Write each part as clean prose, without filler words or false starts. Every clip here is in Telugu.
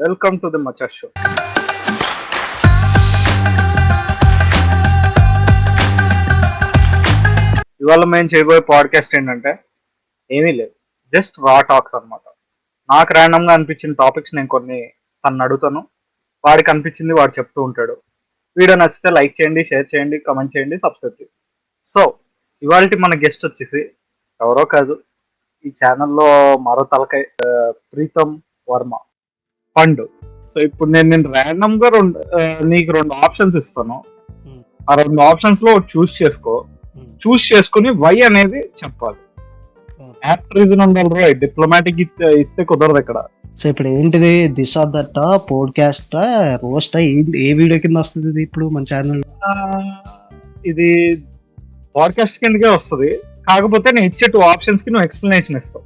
Welcome to the Macha show. ఇవాళ మేము చేయబోయే పాడ్కాస్ట్ ఏంటంటే ఏమీ లేదు, జస్ట్ రా టాక్స్ అనమాట. నాకు ర్యాండమ్గా అనిపించిన టాపిక్స్ నేను కొన్ని తను అడుగుతాను, వాడికి అనిపించింది వాడు చెప్తూ ఉంటాడు. వీడియో నచ్చితే లైక్ చేయండి, షేర్ చేయండి, కమెంట్ చేయండి, సబ్స్క్రైబ్ చేయండి. సో ఇవాళ మన గెస్ట్ వచ్చేసి ఎవరో కాదు, ఈ ఛానల్లో మరో తలకాయ, ప్రీతం వర్మ పండు. సో ఇప్పుడు నేను ర్యాండమ్ గా నీకు రెండు ఆప్షన్స్ ఇస్తాను. ఆ రెండు ఆప్షన్స్ లో చూస్ చేసుకో. చూస్ చేసుకుని వై అనేది చెప్పాలి. యాప్ట్ రీజన్ ఉండాలి, డిప్లొమాటిక్ ఇస్తే కుదరదు ఇక్కడ. సో ఇప్పుడు ఏంటిది, this or that podcast roast a video కింద వస్తుంది ఇది ఇప్పుడు మన ఛానల్? ఇది పాడ్కాస్ట్ కిందకే వస్తుంది, కాకపోతే నేను ఇచ్చే టూ ఆప్షన్స్ కి నువ్వు ఎక్స్ప్లెనేషన్ ఇస్తావు.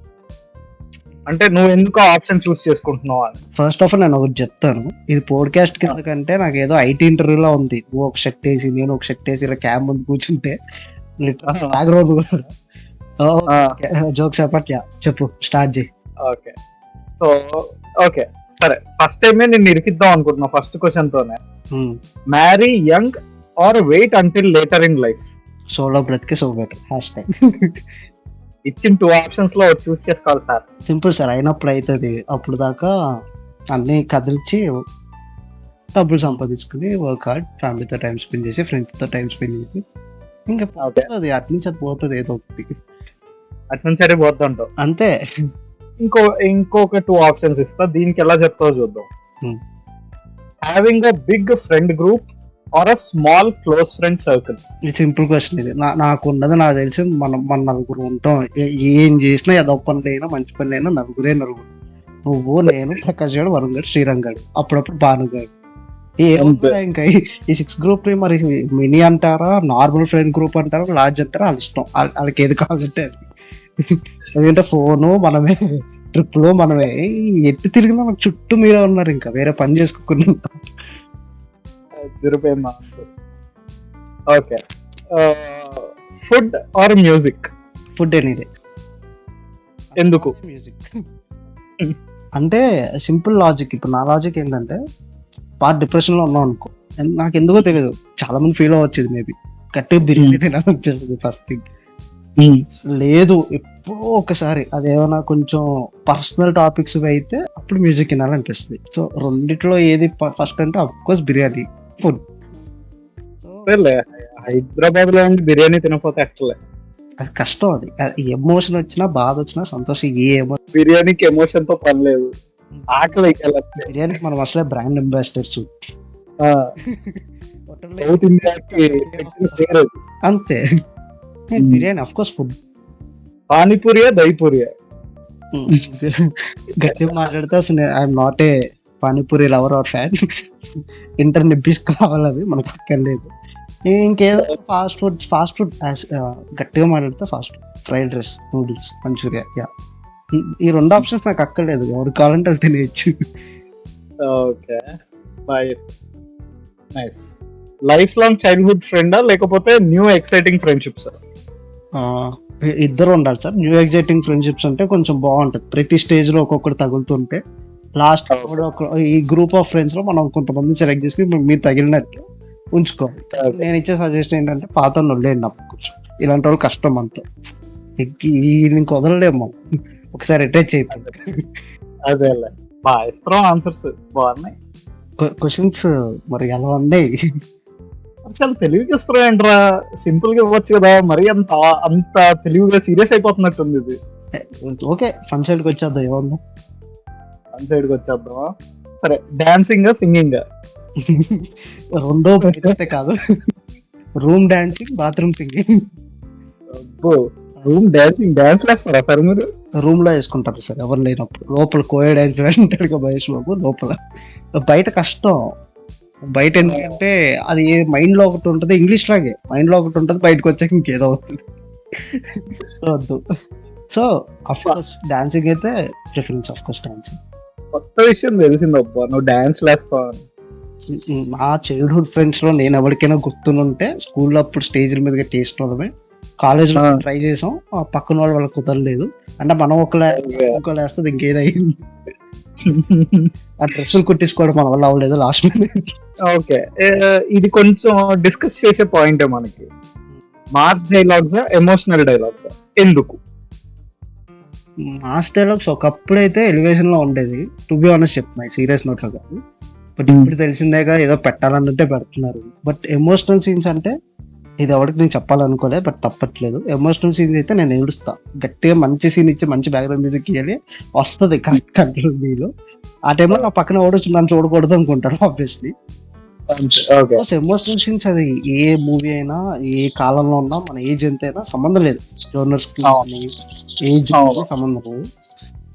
అంటే నువ్వు ఎందుకు ఆప్షన్ చూస్ చేసుకుంటున్నావు అని. ఫస్ట్ ఆఫ్ ఆల్ నేను ఒకటి చెప్తాను, ఇది పోడ్కాస్ట్ కింద కంటే నాకు ఏదో ఐటీ ఇంటర్వ్యూలో ఉంది. నువ్వు ఒక షర్ట్ వేసి నేను ఒక షర్ట్ వేసి ఇలా క్యామ్ ముందు కూర్చుంటే బ్యాక్గ్రౌండ్ కూడా జోక్స్ చెప్పు, స్టార్ట్ చేయి. ఓకే, సో ఓకే సరే, ఫస్ట్ టైమే నేను ఇరికిద్దాం అనుకుంటున్నా ఫస్ట్ క్వశ్చన్ తోనే. Marry young or wait until later in life? Solo బ్రతికే సో బెటర్ హ్యాష్. ఇచ్చిన టూ ఆప్షన్స్ లో చూస్ చేసుకోవాలి సార్. సింపుల్ సార్, అయినప్పుడు అవుతుంది. అప్పుడు దాకా అన్ని కదిలిచ్చి డబ్బులు సంపాదించుకుని వర్క్ హార్డ్, ఫ్యామిలీతో టైం స్పెండ్ చేసి, ఫ్రెండ్స్తో టైం స్పెండ్ చేసి ఇంకా పోతుంది. అటు నుంచి అది పోతుంది, ఏదో ఒకటి అటు నుంచి అదే పోతుంటావు అంతే. ఇంకొక టూ ఆప్షన్స్ ఇస్తా, దీనికి ఎలా చెప్తావో చూద్దాం. Having a big friend group or a small close friend circle? ఇది సింపుల్ క్వశ్చన్. ఇది నాకు ఉన్నది, నాకు తెలిసి మన నలుగురు ఉంటాం. ఏం చేసినా ఏదో పని అయినా మంచి పని అయినా నలుగురు. నువ్వు, నేను, ప్రకాష్ గారు, వరుణ్ గారు, శ్రీరంగ్ గారు, అప్పుడప్పుడు భానుగాడు. ఇంకా ఈ 6 గ్రూప్ మరి మినీ అంటారా, నార్మల్ ఫ్రెండ్ గ్రూప్ అంటారా, లార్జ్ అంటారా, వాళ్ళ ఇష్టం. వాళ్ళకి ఏది కావాలంటే ఎందుకంటే ఫోను మనమే, ట్రిప్లో మనమే, ఎట్టి తిరిగినా మనకు చుట్టూ మీరే ఉన్నారు, ఇంకా వేరే పని చేసుకోకుండా. Okay, food or music? Food any day. ఎందుకు మ్యూజిక్? అంటే సింపుల్ లాజిక్. ఇప్పుడు నా లాజిక్ ఏంటంటే, బాగా డిప్రెషన్ లో ఉన్నాం అనుకో, నాకు ఎందుకో తెలియదు, చాలా మంది ఫీల్ అవ్వచ్చు, మేబీ గట్టిగా బిర్యానీ తినాలనిపిస్తుంది ఫస్ట్ థింగ్. లేదు ఎప్పుడో ఒకసారి అదేమైనా కొంచెం పర్సనల్ టాపిక్స్ అయితే అప్పుడు మ్యూజిక్ వినాలనిపిస్తుంది. సో రెండిట్లో ఏది ఫస్ట్ అంటే of course biryani, food. Hyderabad లో బిర్యానీ తినకపోతే యాక్చువల్లీ అది కష్టం. అది ఎమోషన్ వచ్చినా, బాధ వచ్చినా, సంతోషం, ఏ ఎమోషన్, బిర్యానీకి ఎమోషన్ తో పని లేదు. ఆకలి బిర్యానీకి మనం అసలే బ్రాండ్ అంబాసిడర్స్ అంతే. Biryani of course food. పానీపూరియా, దహిపూరియా? గట్టిగా మాట్లాడితే అసలు I'm not a panipuri lover or fan. ఇంటర్ నిబ్బిస్ కావాలి, అది మనకు అక్కర్లేదు. ఇంకేదో ఫాస్ట్ ఫుడ్ గట్టిగా మాట్లాడితే fast food, fried rice, noodles, manchurian. Yeah, ఈ రెండు ఆప్షన్స్ నాకు అక్కర్లేదు, ఎవరికి కావాలంటే అది తినేయచ్చు. Okay, nice. Life long childhood ఫ్రెండా లేకపోతే న్యూ ఎక్సైటింగ్ ఫ్రెండ్షిప్స్? ఇద్దరు ఉండాలి సార్. న్యూ ఎక్సైటింగ్ ఫ్రెండ్షిప్స్ అంటే కొంచెం బాగుంటది, ప్రతి స్టేజ్ లో ఒక్కొక్కటి తగులుతుంటే లాస్ట్ ఈ గ్రూప్ ఆఫ్ ఫ్రెండ్స్ లో మనం కొంతమంది సెలెక్ట్ చేసుకుని మీరు తగిలినట్టు ఉంచుకోవాలి. నేను ఇచ్చే సజెషన్ ఏంటంటే పాత వదిలేండి, అప్పుడు కొంచెం ఇలాంటి వాళ్ళు కష్టం అంతా, ఇంక వదలలేము, ఒకసారి అటాచ్ అయిపోయింది. అదే బాగా ఇస్తాం, ఆన్సర్స్ బాగున్నాయి. క్వశ్చన్స్ మరి ఎలా ఉన్నాయి? అసలు తెలివిగా ఇస్తారా? సింపుల్ గా ఇవ్వచ్చు కదా, మరి అంత తెలివిగా సీరియస్ అయిపోతున్నట్టుంది ఇది. ఓకే, ఫన్ సైడ్ కి వచ్చేద్దాం. ఏమన్నా ఫన్ సైడ్ కి వచ్చేద్దామా? సరే, డాన్సింగ్ సింగింగ్? రెండో అయితే కాదు, room dancing, bathroom singing. Room dancing, dance వేస్తారా సార్ మీరు? రూమ్ లో వేసుకుంటారు సార్ ఎవరు లేనప్పుడు. లోపల కోయ డాన్స్ అంటాడు మహేష్ బాబు, లోపల. బయట కష్టం. బయట ఎందుకంటే అది మైండ్ లో ఒకటి ఉంటుంది, ఇంగ్లీష్ లాగే మైండ్ లో ఒకటి ఉంటుంది, బయటకు వచ్చాక ఇంకేదో అవుతుంది. వద్దు. సో అఫ్ కోర్స్ డాన్సింగ్ అయితే ప్రిఫరెన్స్. Of course dancing. కొత్త విషయం తెలిసిందబ్బా, నువ్వు డాన్స్ వేస్తావా? నా చైల్డ్హుడ్ ఫ్రెండ్స్ లో నేను ఎవరికైనా గుర్తునుంటే స్కూల్లో అప్పుడు స్టేజ్ల మీద టేస్ట్ వాళ్ళమే, కాలేజ్ లో ట్రై చేసాం, పక్కన వాళ్ళకి కుదరలేదు. అంటే మనం ఒకళ్ళు వేస్తుంది, ఇంకేదైంది ఆ డ్రెస్సులు కుట్టించుకోవడం మన వల్ల అవ్వలేదు లాస్ట్ మినిట్. ఓకే, ఇది కొంచెం డిస్కస్ చేసే పాయింటే మనకి. మాస్ డైలాగ్స్, ఎమోషనల్ డైలాగ్స్ ఎందుకు? మాస్ డైలాగ్స్ ఒకప్పుడైతే ఎలివేషన్ లో ఉండేది, టు బి ఆనెస్ట్ చెప్తున్నాయి, సీరియస్ నోట్ లో కాదు. బట్ ఇప్పుడు తెలిసిందేగా ఏదో పెట్టాలన్నట్టే పెడుతున్నారు. బట్ ఎమోషనల్ సీన్స్ అంటే ఇది ఎవరికి నేను చెప్పాలనుకోలే, బట్ తప్పట్లేదు. ఎమోషనల్ సీన్స్ అయితే నేను ఏడుస్తా గట్టిగా. మంచి సీన్ ఇచ్చి మంచి బ్యాక్గ్రౌండ్ మ్యూజిక్ ఇవ్వాలి, వస్తుంది కరెక్ట్ కంట్రోల్ మీలో. ఆ టైంలో నా పక్కన ఓడొచ్చు, నన్ను చూడకూడదు అనుకుంటారు ఆబ్వియస్లీ. ఎమోషనల్ సీన్స్ అది ఏ మూవీ అయినా, ఏ కాలంలో ఉన్నా, మన ఏజ్ ఎంత అయినా సంబంధం లేదు. జోనర్స్ కి ఏజ్ సంబంధం లేదు.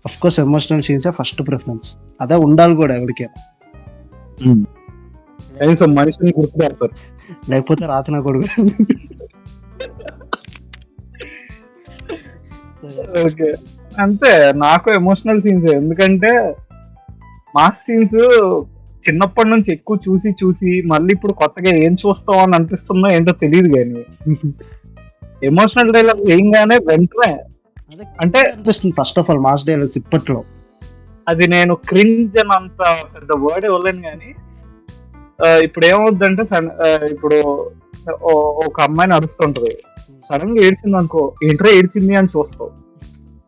Of course emotional scenes first preference, అదే ఉండాలి కూడా ఎవరికైనా. మనిషిని గుర్తుపెడతారు, లేకపోతే రాత నా కొడుకు. ఓకే, అంతే. నాకు ఎమోషనల్ సీన్స్, ఎందుకంటే మాస్ సీన్స్ చిన్నప్పటి నుంచి ఎక్కువ చూసి చూసి మళ్ళీ ఇప్పుడు కొత్తగా ఏం చూస్తాం అని అనిపిస్తుందో ఏంటో తెలియదు. కానీ ఎమోషనల్ డైలాగ్స్ ఏంగానే వెంటనే అంటే అనిపిస్తుంది. First of all mass dialogues ఇప్పట్లో అది నేను క్రింజ్ అని అంత పెద్ద వర్డ్ ఇవ్వలేను. కానీ ఇప్పుడు ఏమవుద్దంటే ఇప్పుడు ఒక అమ్మాయిని అరుస్తుంటది, సడన్ గా ఏడ్చింది అనుకో, ఏంట్రా ఏడ్చింది అని చూస్తావు.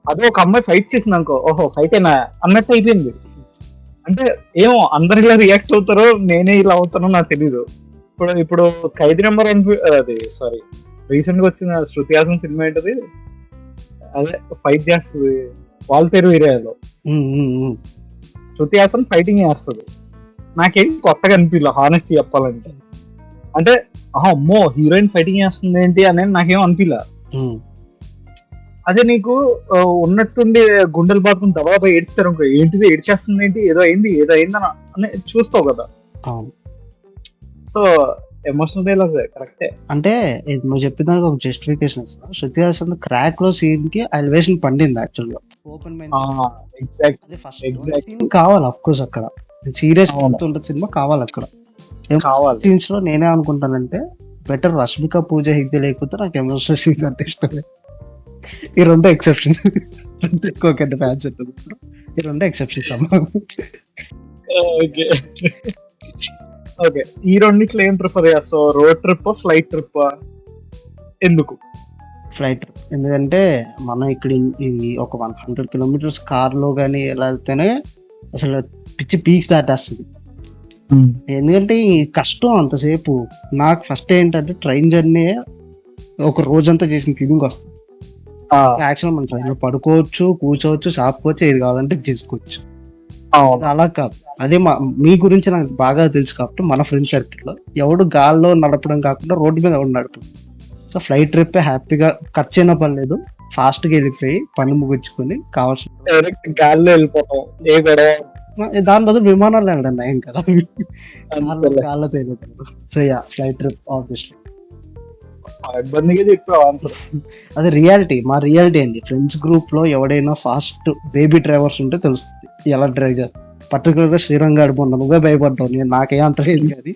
అదే ఒక అమ్మాయి ఫైట్ చేసింది అనుకో, ఓహో ఫైట్ అయినా అన్నట్టు అయిపోయింది. అంటే ఏమో అందరు ఇలా రియాక్ట్ అవుతారో, నేనే ఇలా అవుతానో నాకు తెలీదు. ఇప్పుడు ఖైదీ నెంబర్ అది సారీ రీసెంట్ గా వచ్చిన శృతి హాసన్ సినిమా ఏంటది, అదే ఫైట్ చేస్తుంది వాల్తేరు ఏరియాలో. శృతి హాసన్ ఫైటింగ్ చేస్తుంది. నాకేం కొత్తగా అనిపించలే హానెస్ట్ చెప్పాలంటే. అంటే అమ్మో హీరోయిన్ ఫైటింగ్ చేస్తుంది ఏంటి అనేది నాకేం అనిపించలే. అదే నీకు ఉన్నట్టుండి గుండెలు బాదుకుని దబాబా ఏడ్చారు అనుకో, ఏంటిది ఏడ్చేస్తుంది ఏంటి, ఏదో అయింది అని చూస్తావు కదా. సో ఎమోషనల్ డైలాగ్ కరెక్టే. అంటే నువ్వు చెప్పిన దానికి ఒక జస్టిఫికేషన్ ఇస్తా. శృతి హాసన్ క్రాక్ లో సీన్ కి ఎలివేషన్ పండింది యాక్చువల్ గా. ఓపెన్ సీన్ కావాలి అఫ్ కోర్స్, అక్కడ సీరియస్ ఉంటుంది సినిమా కావాలి. అక్కడ సీన్స్ లో నేనే అనుకుంటానంటే బెటర్ రష్మిక పూజ హెగ్దే లేకపోతే నాకు ఎమోషనల్ సీన్స్ అంటే ఇష్టం. ఈ రెండు ఎక్సెప్షన్, ఎక్కువ ఫ్యాన్స్ ఉంటుంది. ఈ రెండు ఎక్సెప్షన్. ఓకే, ఈ రెండిట్లో ఏం ప్రిఫర్ చేస్తావు? Road trip, flight trip? ఎందుకు ఫ్లైట్ ట్రిప్? ఎందుకంటే మనం ఇక్కడ ఒక 100 కిలోమీటర్స్ కార్ లో కానీ ఎలా వెళ్తేనే అసలు పిచ్చి పీక్స్ దాటేస్తుంది. ఎందుకంటే ఈ కష్టం అంతసేపు. నాకు ఫస్ట్ ఏంటంటే ట్రైన్ జర్నీ ఒక రోజంతా చేసిన ఫీలింగ్ వస్తుంది. యాక్చువల్ మనం ట్రైన్ లో పడుకోవచ్చు, కూర్చోవచ్చు, సాపుకోవచ్చు, ఏది కావాలంటే చేసుకోవచ్చు. అలా కాదు. అదే మీ గురించి నాకు బాగా తెలుసు కాబట్టి మన ఫ్రెండ్ సర్కిల్ లో ఎవడు గాల్లో నడపడం కాకుండా రోడ్డు మీద ఎవడు నడపడం. సో ఫ్లైట్ ట్రిప్ హ్యాపీగా, ఖర్చు అయినా పర్లేదు, ఫాస్ట్ గా వెళ్ళిపోయి పని ముగించుకొని కావాల్సిన గాల్లో వెళ్ళిపోతాం. దాని బదులు విమానాలు వెళ్ళడం ఏం కదా, గాల్లో తేలిపోతాం. So yeah, flight trip obviously. అది రియాలిటీ, మా రియాలిటీ అండి. ఫ్రెండ్స్ గ్రూప్ లో ఎవడైనా ఫాస్ట్ బేబీ డ్రైవర్స్ ఉంటే తెలుస్తుంది ఎలా డ్రైవ్ చేస్తారు. పర్టికులర్ గా శ్రీరంగాడు మొన్న నువ్వే భయపడ్డావు, నేను నాకేం అంత లేదు కానీ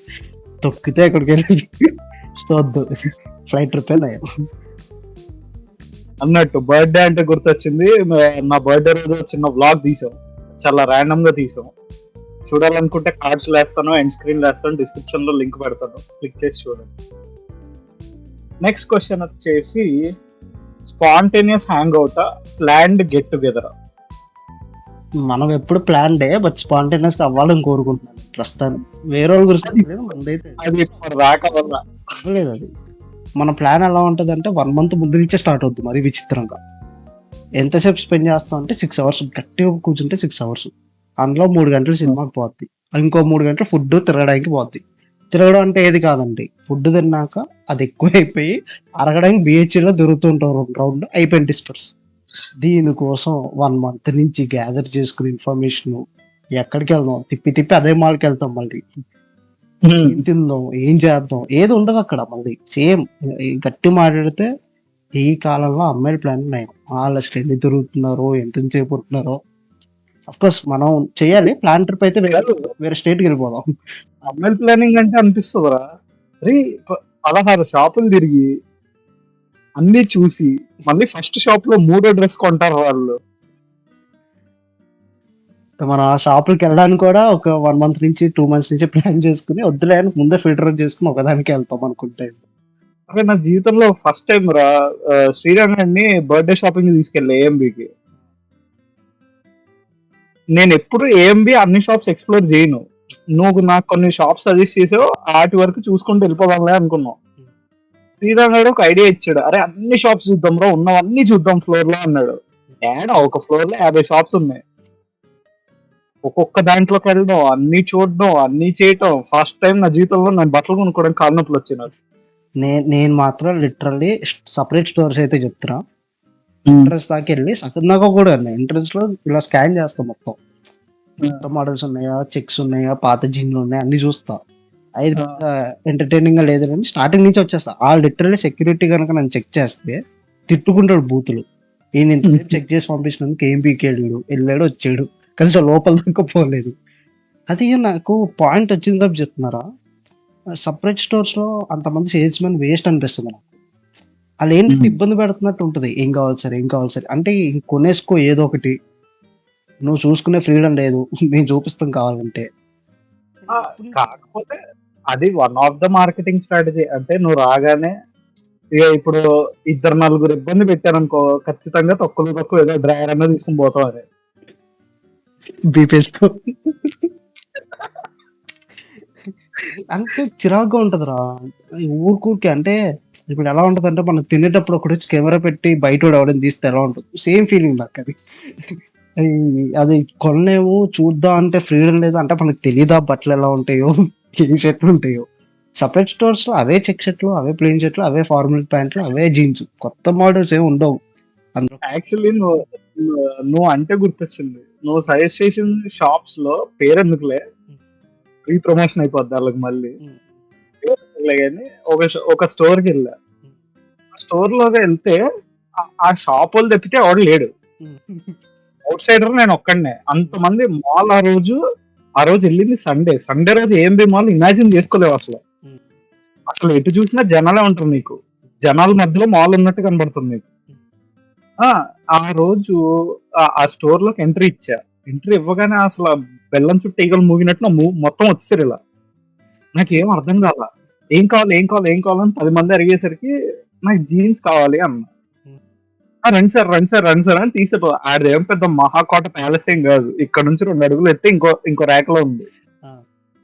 తొక్కితే ఎక్కడికి వెళ్ళి చూద్దు. ఫ్లైట్ ట్రిప్ అన్నట్టు బర్త్డే అంటే గుర్తొచ్చింది. నా బర్త్డే రోజు చిన్న వ్లాగ్ తీసాం, చాలా ర్యాండమ్ గా తీసాం. చూడాలనుకుంటే కార్డ్స్ వేస్తాను, ఎండ్ స్క్రీన్ వేస్తాను, డిస్క్రిప్షన్ లో లింక్ పెడతాను, క్లిక్ చేసి చూడండి. నెక్స్ట్ క్వశ్చన్ వచ్చేసి, స్పాంటేనియస్ హ్యాంగ్ అవుతా, ప్లాన్డ్ గెట్ టుగెదర్? మనం ఎప్పుడు ప్లాన్ డే, బట్ స్పాంటేనియస్ గా అవ్వాలని కోరుకుంటున్నాను ప్రస్తుతానికి. వేరే వాళ్ళ గురించి లేదు, మనదైతే లేదు. అది మన ప్లాన్ ఎలా ఉంటుంది అంటే 1 month ముందు నుంచే స్టార్ట్ అవుతుంది. మరి విచిత్రంగా ఎంతసేపు స్పెండ్ చేస్తాం అంటే 6 hours గట్టిగా కూర్చుంటే 6 hours. అందులో 3 గంటలు సినిమాకి పోద్ది, ఇంకో 3 గంటలు ఫుడ్ తిరగడానికి పోద్ది. తిరగడం అంటే ఏది కాదండి, ఫుడ్ తిన్నాక అది ఎక్కువైపోయి అరగడానికి బిహెచ్లో తిరుగుతుంటాం, రౌండ్ అయిపోయింది డిస్పర్స్. దీనికోసం 1 month నుంచి గ్యాదర్ చేసుకుని ఇన్ఫర్మేషన్, ఎక్కడికి వెళ్దాం, తిప్పి అదే మాల్కి వెళ్తాం, మళ్ళీ ఏం తిందాం, ఏం చేద్దాం, ఏది ఉండదు అక్కడ. మళ్ళీ సేమ్ గట్టి మాట్లాడితే ఈ కాలంలో అమ్మాయిల ప్లాన్ ఉన్నాయి. వాళ్ళు అసలు ఎన్ని తిరుగుతున్నారో, ఎంతసేపు ఉంటున్నారో. అఫ్ కోర్స్ మనం చెయ్యాలి ప్లాన్ ట్రిప్ అయితే, వేరే స్టేట్కి వెళ్ళిపోదాం. అమ్మాయిల ప్లానింగ్ అంటే అనిపిస్తుందిరా, అరే 16 షాపులు తిరిగి అన్ని చూసి మళ్ళీ ఫస్ట్ షాప్ లో 3వ డ్రెస్ కొంటారు వాళ్ళు. మన షాపులకి వెళ్ళడానికి కూడా ఒక 1 మంత్ నుంచి 2 మంత్స్ నుంచి ప్లాన్ చేసుకుని వద్దులే అని ముందే ఫిల్టర్ చేసుకుని ఒకదానికి వెళ్తాం అనుకుంటే. అరే నా జీవితంలో ఫస్ట్ టైం రా శ్రీరంగాన్ని బర్త్డే షాపింగ్ తీసుకెళ్ళా ఏఎంబికి. నేను ఎప్పుడు ఏఎంబి అన్ని షాప్స్ ఎక్స్ప్లోర్ చేయను. నువ్వు నాకు కొన్ని షాప్స్ సజెస్ట్ చేసావు, వాటి వరకు చూసుకుంటూ వెళ్ళిపోదాంలే అనుకున్నాం. శ్రీరంగాడు ఒక ఐడియా ఇచ్చాడు, అరే అన్ని షాప్స్ చూద్దాం రా, ఉన్నవన్నీ చూద్దాం ఫ్లోర్ లో అన్నాడు. ఏడా ఒక ఫ్లోర్ లో 50 షాప్స్ ఉన్నాయి. ఒక్కొక్క దాంట్లోకి వెళ్ళడం, అన్ని చూడడం, అన్ని చేయటం. ఫస్ట్ టైం నా జీవితంలో నేను బట్టలు కొనుక్కోవడం కాళ్ళ నొప్పులు వచ్చినారు. నేను మాత్రం లిటరల్లీ సపరేట్ స్టోర్స్ అయితే చెప్తున్నా. ఎంట్రన్స్ దాకా వెళ్ళి సగం దాకా కూడా ఎంట్రన్స్ లో ఇలా స్కాన్ చేస్తాం మొత్తం. కొత్త మోడల్స్ ఉన్నాయా, చెక్స్ ఉన్నాయా, పాత జీన్లు ఉన్నాయా అన్ని చూస్తా. అది ఎంటర్టైనింగ్ గా లేదు కానీ స్టార్టింగ్ నుంచి వచ్చేస్తా. ఆ లిటరల్లీ సెక్యూరిటీ కనుక నన్ను చెక్ చేస్తే తిట్టుకుంటాడు బూతులు. ఈయన ఇంతసేపు చెక్ చేసి పంపించినందుకు ఏం పీకేడు, వెళ్ళాడు వచ్చాడు, కనీసం లోపల దాకా పోలేదు. అది నాకు పాయింట్ వచ్చింది కాబట్టి చెప్తున్నారా, సపరేట్ స్టోర్స్ లో అంతమంది సేల్స్ మెన్ వేస్ట్ అనిపిస్తుంది నాకు. వాళ్ళు ఏంటంటే ఇబ్బంది పెడుతున్నట్టు ఉంటుంది. ఏం కావాలి సార్, ఏం కావాలి సార్ అంటే కొనేసుకో ఏదో ఒకటి, నువ్వు చూసుకునే ఫ్రీడమ్ లేదు, మేము చూపిస్తాం కావాలంటే. కాకపోతే అది one of the marketing strategy. అంటే నువ్వు రాగానే ఇక ఇప్పుడు 2-4 ఇబ్బంది పెట్టారనుకో, ఖచ్చితంగా తక్కువ ఏదో డ్రైవర్ అన్న తీసుకుని పోతావు అని బీపేసుకో. అంటే చిరాకుగా ఉంటదిరా ఊరికే. అంటే ఇప్పుడు ఎలా ఉంటది అంటే మనం తినేటప్పుడు ఒకటి వచ్చి కెమెరా పెట్టి బయట ఎవడని తీస్తే ఎలా ఉంటుంది, సేమ్ ఫీలింగ్ నాకు అది. అది కొన్నేమో చూద్దాం అంటే ఫ్రీడమ్ లేదు. అంటే మనకు తెలీదా బట్టలు ఎలా ఉంటాయో, ఏ షర్ట్లు ఉంటాయో. సపరేట్ స్టోర్స్ లో అవే చెక్ షర్ట్లు, అవే ప్లెయిన్ షర్ట్లు, అవే ఫార్మల్ ప్యాంట్లు, అవే జీన్స్, కొత్త మోడల్స్ ఏమి ఉండవు. యాక్చువల్లీ నువ్వు అంటే గుర్తొచ్చింది, నువ్వు సజెస్ట్ చేసిన షాప్స్ లో పేరెందుకులే, ఫ్రీ ప్రమోషన్ అయిపోద్ది వాళ్ళకి మళ్ళీ. కానీ ఒక స్టోర్ కి వెళ్ళా. స్టోర్ లోకి వెళ్తే ఆ షాప్ వాళ్ళు తప్పితే ఎవడు లేడు. అవుట్ సైడర్ నేను ఒక్కడనే. అంతమంది మాల్ ఆ రోజు వెళ్ళింది సండే రోజు ఏఎంబి మాల్ ఇమాజిన్ చేసుకోలేవు అసలు ఎటు చూసినా జనాలే ఉంటారు. నీకు జనాల మధ్యలో మాల్ ఉన్నట్టు కనబడుతుంది నీకు. ఆ రోజు ఆ స్టోర్ లోకి ఎంట్రీ ఇవ్వగానే అసలు బెల్లం చుట్టూ ఈగలు మూగినట్లు మొత్తం వచ్చేసారు ఇలా. నాకేం అర్థం కాల. ఏం కావాలి అని 10 మంది అడిగేసరికి నాకు జీన్స్ కావాలి అన్న. రండి సార్ అని తీసేపో. ఆడేం పెద్ద మహాకోట ప్యాలెస్ ఏం కాదు, ఇక్కడ నుంచి 2 అడుగులు ఎత్తే ఇంకో ర్యాక్ లో ఉంది.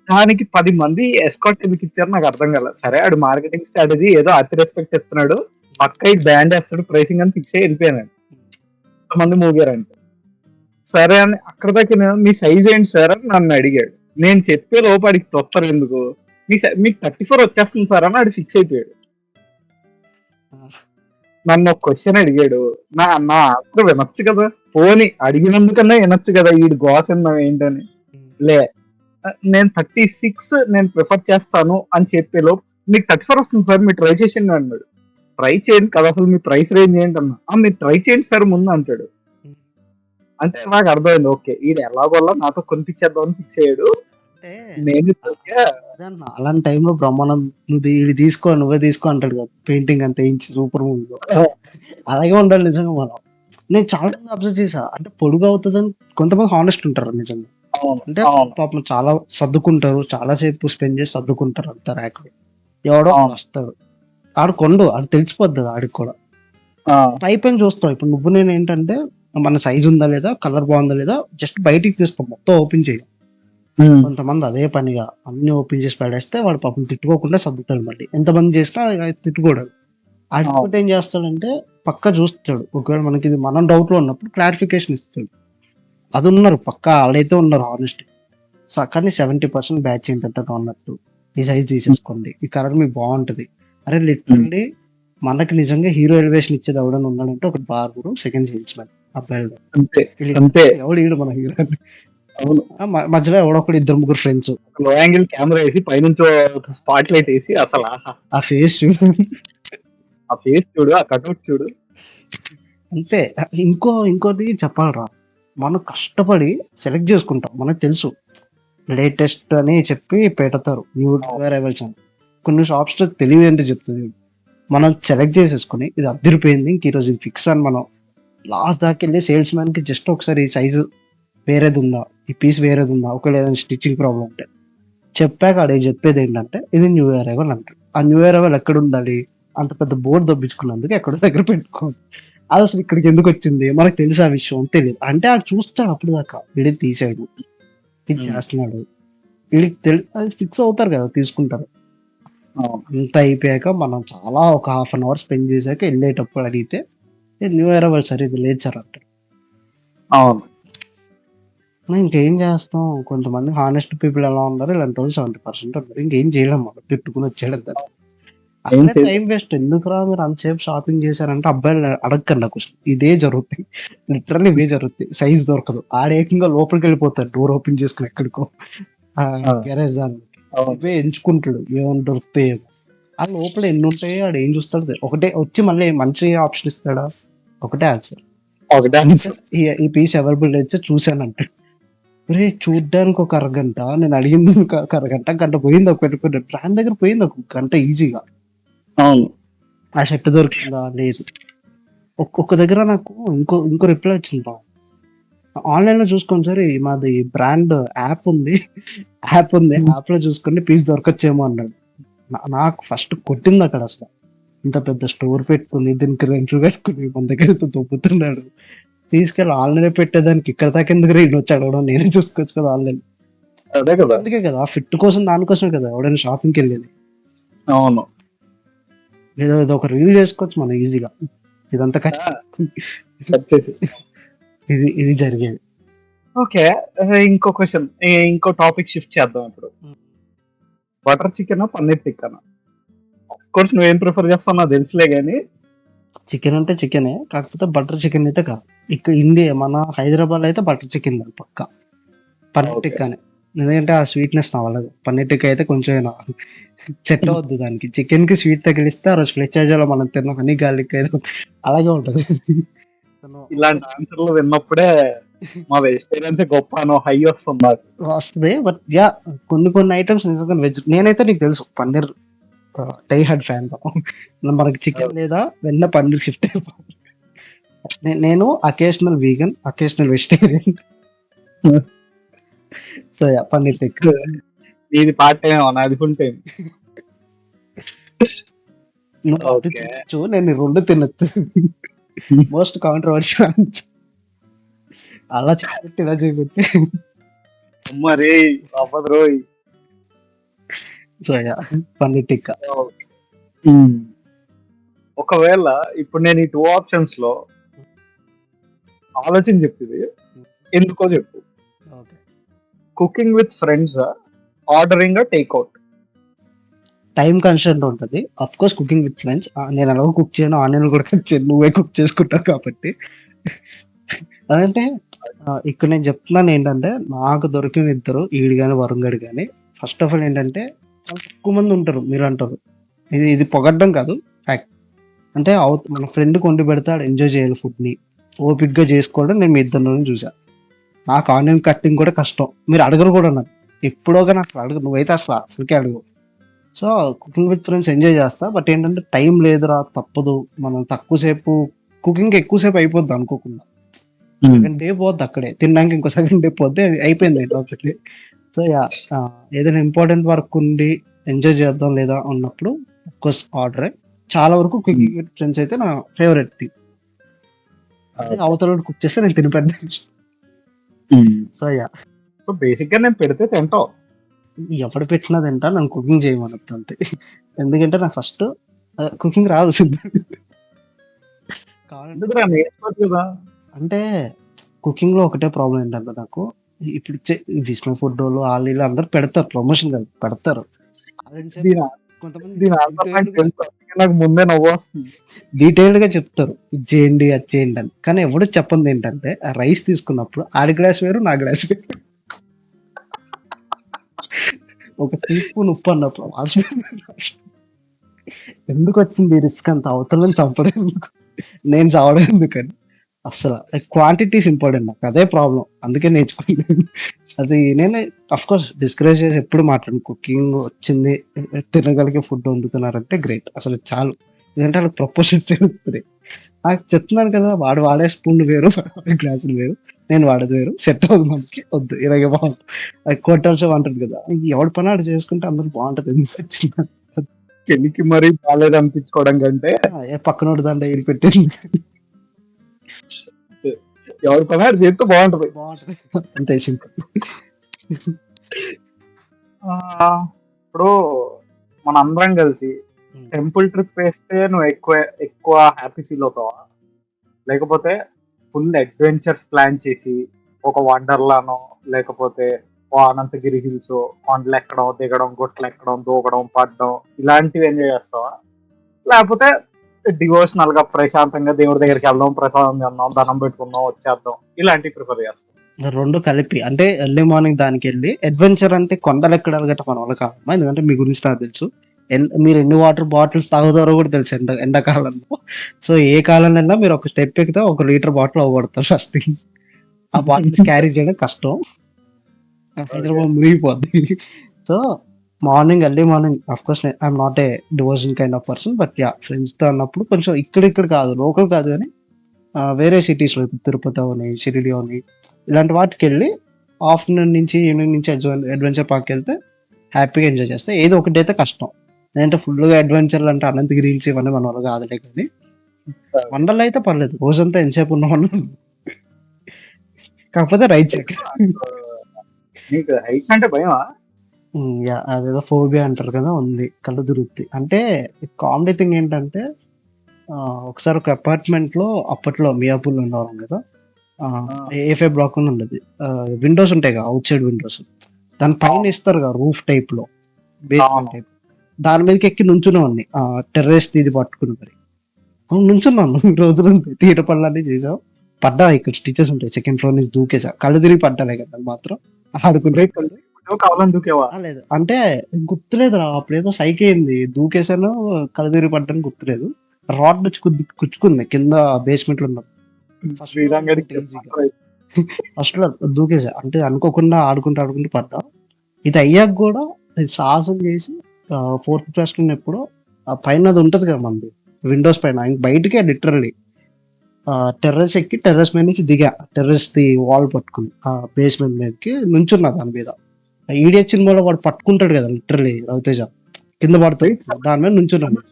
దానికి 10 మంది ఎస్కాట్ ఎందుకు ఇచ్చారు నాకు అర్థం కాల. సరే ఆడు మార్కెటింగ్ స్ట్రాటజీ ఏదో అతి రెస్పెక్ట్ ఇస్తున్నాడు, పక్క ఇది బ్యాండ్ వేస్తాడు, ప్రైసింగ్ అని ఫిక్స్ అయ్యి వెళ్ళిపోయాను. 10 మంది మూగారంటే సరే అని అక్కడ దాకా మీ సైజ్ ఏంటి సార్ అని నన్ను అడిగాడు. నేను చెప్పే లోపు అడిగి తొత్తరు ఎందుకు, మీకు 34 వచ్చేస్తుంది సార్ అని ఆడు ఫిక్స్ అయిపోయాడు. నన్ను ఒక క్వశ్చన్ అడిగాడు, నా అక్కడ వినొచ్చు కదా, పోని అడిగినందుకన్నా వినొచ్చు కదా, ఈ గోస్ ఏంటని. లే, నేను 36 నేను ప్రిఫర్ చేస్తాను అని చెప్పే లోపు మీకు 34 వస్తుంది సార్, మీరు ట్రై చేసింది అన్నాడు. ట్రై చేయండి కదా, అసలు మీ ప్రైస్ రేంజ్ ఏంటి అన్నా. మీరు ట్రై చేయండి సార్ ముందు అంటాడు. అంటే నాకు అర్థమైంది, ఓకే వీడు ఎలాగోలా నాతో కొనిపించేద్దామని ఫిక్స్ అయ్యాడు. నేను అలాంటి టైంలో బ్రహ్మానందం నువ్వే తీసుకో అంటాడు కదా, పెయింటింగ్ అంత వేయించి సూపర్ మూవీలో. అలాగే ఉండాలి నిజంగా. మనం నేను చాలా మంది అబ్జర్వ్ చేసా, అంటే పొడుగు అవుతుందని కొంతమంది హానెస్ట్ ఉంటారు నిజంగా. అంటే పాపం చాలా సర్దుకుంటారు, చాలా సేపు స్పెండ్ చేసి సర్దుకుంటారు అంత ర్యాక్. ఎవడో వస్తాడు, ఆడు ఆడు తెలిసిపోద్ది ఆడికి కూడా. పైపైన చూస్తావు. ఇప్పుడు నువ్వు నేను ఏంటంటే మన సైజ్ ఉందా లేదా, కలర్ బాగుందా లేదా జస్ట్ బయటికి తీస్తాం, మొత్తం ఓపెన్ చేయం. కొంతమంది అదే పనిగా అన్ని ఓపెన్ చేసి పడేస్తే వాడు పాపం తిట్టుకోకుండా సర్దుతాడు. మళ్ళీ ఎంతమంది చేసినా తిట్టుకోడు. ఆడిపోతే ఏం చేస్తాడంటే పక్క చూస్తాడు, ఒకవేళ మనకి ఇది మనం డౌట్ లో ఉన్నప్పుడు క్లారిఫికేషన్ ఇస్తాడు. అది ఉన్నారు పక్క, ఆడైతే ఉన్నారు హానెస్ట్. కానీ 70% బ్యాచ్ ఏంటంటే అన్నట్టు, ఈ సైజ్ తీసేసుకోండి, ఈ కలర్ మీకు బాగుంటది. అరే లిటరల్లీ మనకి నిజంగా హీరో ఎలివేషన్ ఇచ్చేది ఎవడని ఉన్నాడంటే ఒక బార్బరు, సెకండ్ సేల్స్ మ్యాన్ అబ్బాయిలు. ఎవడు ఈడు మన హీరో. మధ్యలో ఎవడొకడు 2-3 ఫ్రెండ్స్ లో యాంగిల్ కెమెరా వేసి పైనుంచి స్పాట్ లైట్ వేసి అసలు ఆ ఫేస్ చూడు, ఆ కట్అవుట్ చూడు. అంతే. ఇంకోటి చెప్పాలరా, మనం కష్టపడి సెలెక్ట్ చేసుకుంటాం, మనకు తెలుసు లేటెస్ట్ అని చెప్పి పెడతారు న్యూ అరైవల్స్ అని. కొన్ని షాప్స్ తెలివి అంటే చెప్తుంది, మనం సెలెక్ట్ చేసేసుకుని ఇది అద్దరిపోయింది ఇంక ఈరోజు ఇది ఫిక్స్ అని మనం లాస్ట్ దాకా వెళ్ళి సేల్స్ మ్యాన్ కి జస్ట్ ఒకసారి ఈ సైజు వేరేది ఉందా, ఈ పీస్ వేరేది ఉందా, ఒకవేళ ఏదైనా స్టిచ్చింగ్ ప్రాబ్లం ఉంటే చెప్పాక అడిగి చెప్పేది ఏంటంటే ఇది న్యూ అరైవల్ అంటారు. ఆ న్యూ అరైవల్ ఎక్కడ ఉండాలి, అంత పెద్ద బోర్డు దొబ్బించుకున్నందుకు ఎక్కడో దగ్గర పెట్టుకోవాలి. అది అసలు ఇక్కడికి ఎందుకు వచ్చింది మనకు తెలుసు, ఆ విషయం తెలియదు అంటే ఆడు చూస్తాడు అప్పుడు దాకా వీడి తీసాడు ఇది చేస్తున్నాడు, వీడికి అది ఫిక్స్ అవుతారు కదా, తీసుకుంటారు. అంత అయిపోయాక మనం చాలా ఒక 1/2 అవర్ స్పెండ్ చేశాక వెళ్ళేటప్పుడు అడిగితే న్యూ అరైవల్ సార్ ఇది లేదు సార్ అంటారు. అవును. ఇంకేం చేస్తాం, కొంతమంది హానెస్ట్ పీపుల్ ఎలా ఉన్నారు, ఇలాంటి వాళ్ళు 70% ఉన్నారు. ఇంకేం చేయలేం, మనం తిట్టుకుని వచ్చేయడం తప్ప. అసలే టైం వేస్ట్. ఎందుకురా మీరు అంతసేపు షాపింగ్ చేశారంటే అబ్బాయిలు అడగకండి ఆ క్వశ్చన్. ఇదే జరుగుతాయి, లిటరల్లీ ఇవే జరుగుతాయి. సైజ్ దొరకదు, ఆడేకంగా లోపలికి వెళ్ళిపోతాడు డోర్ ఓపెన్ చేసుకుని ఎక్కడికో గ్యారేజ్ అని ఇవే ఎంచుకుంటాడు ఏమని దొరుకుతాయి. ఆ లోపల ఎన్ని ఉంటాయో ఆడు ఏం చూస్తాడు, ఒకటే వచ్చి మళ్ళీ మంచి ఆప్షన్ ఇస్తాడా, ఒకటే ఆన్సర్ ఈ పీస్ అవైలబుల్ అయితే చూశానంటే రే చూడ్డానికి ఒక అరగంట, నేను అడిగింది ఒక అరగంట, గంట పోయింది. ఒక పెట్టుకుని బ్రాండ్ దగ్గర పోయింది ఒక గంట ఈజీగా. అవును. ఆ షర్ట్ దొరికిందా, లేదు. ఒక్కొక్క దగ్గర నాకు ఇంకో రిప్లై వచ్చింది, ఆన్లైన్ లో చూసుకోండి సార్ మాది బ్రాండ్ యాప్ ఉంది, యాప్ లో చూసుకుంటే పీస్ దొరకచ్చేమో అన్నాడు. నాకు ఫస్ట్ కొట్టింది అక్కడ. అసలు ఇంత పెద్ద స్టోర్ పెట్టుకుని దీనికి రెంట్లు పెట్టుకుని మన దగ్గర దొబ్బుతున్నాడు, తీసుకెళ్ళి ఆన్లైన్ పెట్టేదానికి ఇక్కడ దాకా ఎందుకు రేట్ వచ్చి అడగడం, నేనే చూసుకోవచ్చు కదా ఆన్లైన్. అదే కదా, అందుకే కదా ఫిట్ కోసం, దానికోసమే కదా ఎవడైనా షాపింగ్కి వెళ్ళేది. అవును. ఏదో ఒక రివ్యూ చేసుకోవచ్చు మనం ఈజీగా, ఇదంతా ఇది జరిగేది. ఓకే, ఇంకో క్వశ్చన్, ఇంకో టాపిక్ షిఫ్ట్ చేద్దాం ఇప్పుడు. Butter chicken paneer tikka, of course నువ్వేం ప్రిఫర్ చేస్తావు నాకు తెలుసులే కానీ. చికెన్ అంటే చికెనే, కాకపోతే బటర్ చికెన్ అయితే కాదు. ఇక్కడ ఇండియా మన హైదరాబాద్ అయితే బటర్ చికెన్ పక్క, పన్నీర్ టిక్కానే. ఎందుకంటే ఆ స్వీట్నెస్ నా వాళ్ళది. పన్నీర్ టిక్కా అయితే కొంచెం సెట్ అవద్దు దానికి. చికెన్ కి స్వీట్ తగిలిస్తే ఆ రోజు ఫ్లెచ్చాజాలో మనం తిన్న హనీ గార్లిక్ అయితే అలాగే ఉంటది. ఇలాంటి ఆన్సర్లు విన్నప్పుడే మా వెజిటేరియన్స్ గొప్ప అనో హై వస్తుంది. బట్ యా కొన్ని ఐటమ్స్ నిజంగా వెజ్. నేనైతే నీకు తెలుసు పన్నీర్ టై హెడ్ ఫ్యాన్. మనకి చికెన్ లేదా వెన్న పన్నీర్ షిఫ్ట్ అయిపోయింది. నేను occasional vegan, occasional vegetarian. So yeah paneer tikka ఇది పార్ట్ టైం, నాది ఫుల్ టైం. తినచ్చు, నేను 2 తినచ్చు. మోస్ట్ కాంట్రవర్షియల్ అలా చేయబట్టి ఇలా చేయబట్టి మరి అవ్వదు రోయ్. So yeah paneer tikka. ఒకవేళ ఇప్పుడు నేను ఈ 2 ఆప్షన్స్ లో ఆలోచన చెప్పింది ఎందుకో చెప్పు. Cooking with friends, ordering takeout. Time constant ఉంటుంది. Of course cooking with friends. నేను ఎలాగో కుక్ చేయను, ఆన్లైన్ కూడా కుక్ చేయను, నువ్వే కుక్ చేసుకుంటావు కాబట్టి. అదంటే ఇక్కడ నేను చెప్తున్నాను ఏంటంటే, నాకు దొరికిన ఇద్దరు, ఈడు కానీ వరుణ్ గడి కానీ, ఫస్ట్ ఆఫ్ ఆల్ ఏంటంటే ఎక్కువ మంది ఉంటారు. మీరు అంటారు ఇది పొగడ్డం కాదు, ఫ్యాక్ట్. అంటే మన ఫ్రెండ్కి వండి పెడతాడు, ఎంజాయ్ చేయాలి ఫుడ్ని, ఓపిక్గా చేసుకోవడం. నేను మీ ఇద్దరిని చూసా. నాకు ఆనియన్ కట్టింగ్ కూడా కష్టం, మీరు అడగరు కూడా నాకు ఎప్పుడోగా. నాకు అడుగు, నువ్వైతే అసలుకే అడుగు. So cooking with friends enjoy చేస్తా. బట్ ఏంటంటే టైం లేదురా, తప్పదు, మనం తక్కువసేపు కుకింగ్ ఎక్కువసేపు అయిపోద్ది అనుకోకుండా. సెకండ్ డే పోద్ది అక్కడే, తినడానికి ఇంకో సెకండ్ డే పోద్ది, అయిపోయింది ఒకటి. సో యా ఏదైనా ఇంపార్టెంట్ వర్క్ ఉండి ఎంజాయ్ చేద్దాం లేదా ఉన్నప్పుడు కోర్స్ ఆర్డరే. చాలా వరకు కుకింగ్ విత్ ఫ్రెండ్స్ అయితే నా ఫేవరెట్ థింగ్. అవతల కుక్ చేస్తే నేను తినిపెట్టాను. సో యా, సో బేసిక్ గా నేను పెడితే తింటావు, ఎవడు పెట్టినా తింటా, నన్ను కుకింగ్ చేయమనొద్దు అంతే. ఎందుకంటే నాకు ఫస్ట్ కుకింగ్ రాదు అంటే కుకింగ్ లో ఒకటే ప్రాబ్లం ఏంటంటే, నాకు ఇప్పుడు విస్మయ ఫుడ్ వాళ్ళు వాళ్ళు అందరు పెడతారు, ప్రమోషన్ కాదు పెడతారు. కొంతమంది నాకు ముందే నవ్వు వస్తుంది, డీటెయిల్డ్ గా చెప్తారు ఇది చేయండి అది చేయండి అని. కానీ ఎవడు చెప్పంది ఏంటంటే, ఆ రైస్ తీసుకున్నప్పుడు ఆడి గ్లాస్ వేరు నా గ్లాస్ వేరు. ఒక టీ స్పూన్ ఉప్పు అన్నప్పుడు ఎందుకు వచ్చింది రిస్క్ అంత, అవతలని చంపడం ఎందుకు, నేను చావడం ఎందుకని. అసలు క్వాంటిటీస్ ఇంపార్టెంట్, నాకు అదే ప్రాబ్లం, అందుకే నేర్చుకున్నాను. అది నేనే అఫ్ కోర్స్ డిస్కరేజ్ చేసి ఎప్పుడు మాట్లాడు. కుకింగ్ వచ్చింది, తినగలిగే ఫుడ్ వండుతున్నారంటే గ్రేట్, అసలు చాలు. ఎందుకంటే వాళ్ళకి ప్రపోర్షన్స్ తెలుస్తుంది. నాకు చెప్తున్నాను కదా, వాడే స్పూన్ వేరు, గ్లాసులు వేరు. నేను వాడేది వేరు, సెట్ అవుతుంది మనకి, వద్దు ఇలాగే బాగుంటుంది. అది కోటల్స్ అంటారు కదా, ఎవడి పని ఆడు చేసుకుంటే అందరూ బాగుంటది, ఎందుకు వచ్చింది చెల్లికి మరీ బాగాలేదు అనిపించుకోవడం కంటే పక్కనోడి దాంట్లో ఎగిరి పెట్టింది ఎవరి పని ఆడు చేస్తే బాగుంటది. బాగుంటది, అంతే సింపుల్. ఇప్పుడు మన అందరం కలిసి టెంపుల్ ట్రిప్ వేస్తే నువ్వు ఎక్కువ ఎక్కువ హ్యాపీ ఫీల్ అవుతావా, లేకపోతే ఫుల్ అడ్వెంచర్స్ ప్లాన్ చేసి ఒక వండర్లానో లేకపోతే ఓ అనంతగిరి హిల్స్ కొండలు ఎక్కడం దిగడం గొట్లు ఎక్కడం దూకడం పడడం ఇలాంటివి ఎంజాయ్ చేస్తావా, లేకపోతే డివోషనల్ గా ప్రశాంతంగా దేవుడి దగ్గరికి వెళ్దాం, ప్రసాదం తిందాం, దండం పెట్టుకుందాం, వచ్చేద్దాం, ఇలాంటివి ప్రిఫర్ చేస్తాం? రెండు కలిపి అంటే ఎర్లీ మార్నింగ్ దానికి వెళ్ళి అడ్వెంచర్ అంటే కొండలు ఎక్కడాలు గట్ట మన వల్ల కాదమ్మా, ఎందుకంటే మీ గురించి నాకు తెలుసు. మీరు ఎన్ని వాటర్ బాటిల్స్ తాగుతారో కూడా తెలుసు ఎండాకాలంలో. సో ఏ కాలంలో మీరు ఒక స్టెప్ ఎక్కితే 1 లీటర్ బాటిల్ అవ్వబడతారు ఫస్ట్ థింగ్. ఆ బాటిల్స్ క్యారీ చేయడం కష్టం, హైదరాబాద్ మునిగిపోద్ది. So early morning of course I'm not a devotion kind of person, but yeah ఫ్రెండ్స్తో అన్నప్పుడు కొంచెం ఇక్కడ కాదు, లోకల్ కాదు కానీ వేరే సిటీస్లో ఇప్పుడు తిరుపతి అవని షిరిడి అవని ఇలాంటి వాటికి వెళ్ళి ఆఫ్టర్నూన్ నుంచి ఈవినింగ్ నుంచి అడ్వెంచర్ పార్క్ వెళ్తే హ్యాపీగా ఎంజాయ్ చేస్తే. ఏదో ఒకటి అయితే కష్టం, లేదంటే ఫుల్గా అడ్వెంచర్లు అంటే అనంతగిరి హిల్స్ ఇవన్నీ మన వల్ల కాదులే, కానీ వండర్లు అయితే పర్లేదు, రోజంతా ఎంతసేపు ఉన్నామన్నా. కాకపోతే రైట్ సైడ్ నీకు హైట్స్ అంటే భయమా? అదేదో ఫోబియా అంటారు కదా, ఉంది, కళ్ళు తిరుగుద్ది. అంటే కామెడీ థింగ్ ఏంటంటే ఒకసారి ఒక అపార్ట్మెంట్ లో అప్పట్లో మియాపూర్లో ఉండేవాళ్ళం కదా, A5 బ్లాక్ అని ఉండేది. విండోస్ ఉంటాయి కదా, అవుట్ సైడ్ విండోస్, దాని పైన ఇస్తారు కదా రూఫ్ టైప్ లో, బేస్మెంట్ టైప్, దాని మీదకి ఎక్కి నుంచున్నాం, టెర్రస్ ఇది పట్టుకుని మరి నుంచున్నాను రోజులు తీట పనులన్నీ చేసాం, పడ్డా, ఇక్కడ స్టిచెస్ ఉంటాయి, సెకండ్ ఫ్లోర్ నుంచి దూకేసా, కళ్ళు తిరిగి పడ్డాలే కదా మాత్రం ఆడుకుంటే. కావాలని దూకేవా? లేదు అంటే గుర్తులేదు రా, అప్పుడేదో సైకి అయింది, దూకేసాను, కళ్ళు తిరిగి పడ్డాను గుర్తులేదు. రాడ్ నుంచి కుచ్చుకుంది కింద బేస్మెంట్ లో ఉన్నది, ఫస్ట్ లో దూకేసా, అంటే అనుకోకుండా ఆడుకుంటూ పడ్డా. ఇది అయ్యాక కూడా సాహసం చేసి 4th క్లాస్ లో ఉన్నప్పుడు ఆ పైన అది ఉంటది కదా మనది విండోస్ పైన, ఇంక బయటకే లిటరల్లీ టెర్రస్ ఎక్కి టెర్రస్ మీద నుంచి దిగా, టెర్రస్ ది వాల్ పట్టుకుని ఆ బేస్మెంట్ మీదకి నుంచున్నా దాని మీద. ఈడియట్ సినిమాలో వాడు పట్టుకుంటాడు కదా లిటరల్లీ రవితేజ, కింద పడుతుంది, దాని మీద నుంచున్నాను.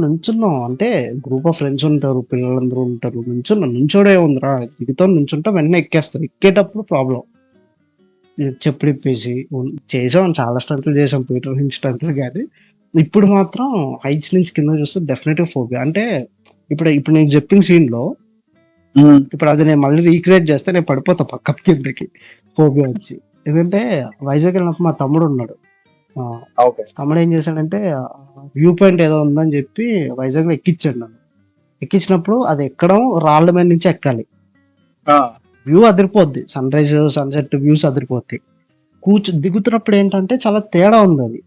నుంచున్నాం అంటే గ్రూప్ ఆఫ్ ఫ్రెండ్స్ ఉంటారు, పిల్లలందరూ ఉంటారు, నుంచోడే ఉందిరా, దిగుతా నుంచుంటా వెంటనే ఎక్కేస్తారు. ఎక్కేటప్పుడు ప్రాబ్లం, చెప్పులు ఇప్పేసి చేసాం, చాలా స్టంట్లు చేసాం, పీటర్ హించ్ స్టంట్లు, కానీ ఇప్పుడు మాత్రం హైట్స్ నుంచి కింద చూస్తే డెఫినెట్గా ఫోబియా. అంటే ఇప్పుడు నేను చెప్పిన సీన్ లో ఇప్పుడు అది నేను మళ్ళీ రీక్రియేట్ చేస్తే నేను పడిపోతా పక్క కిందకి, ఫోబియా వచ్చి. ఎందుకంటే వైజాగ్ వెళ్ళినప్పుడు మా తమ్ముడు ఉన్నాడు, తమ్ముడు ఏం చేశాడంటే వ్యూ పాయింట్ ఏదో ఉందని చెప్పి వైజాగ్ లో ఎక్కించాడు నన్ను. ఎక్కించినప్పుడు అది ఎక్కడం రాళ్ళ మీద నుంచి ఎక్కాలి, వ్యూ అదిరిపోద్ది, సన్ రైజ్ సన్సెట్ వ్యూస్ అదిరిపోద్ది. దిగుతున్నప్పుడు ఏంటంటే చాలా తేడా ఉంది, అది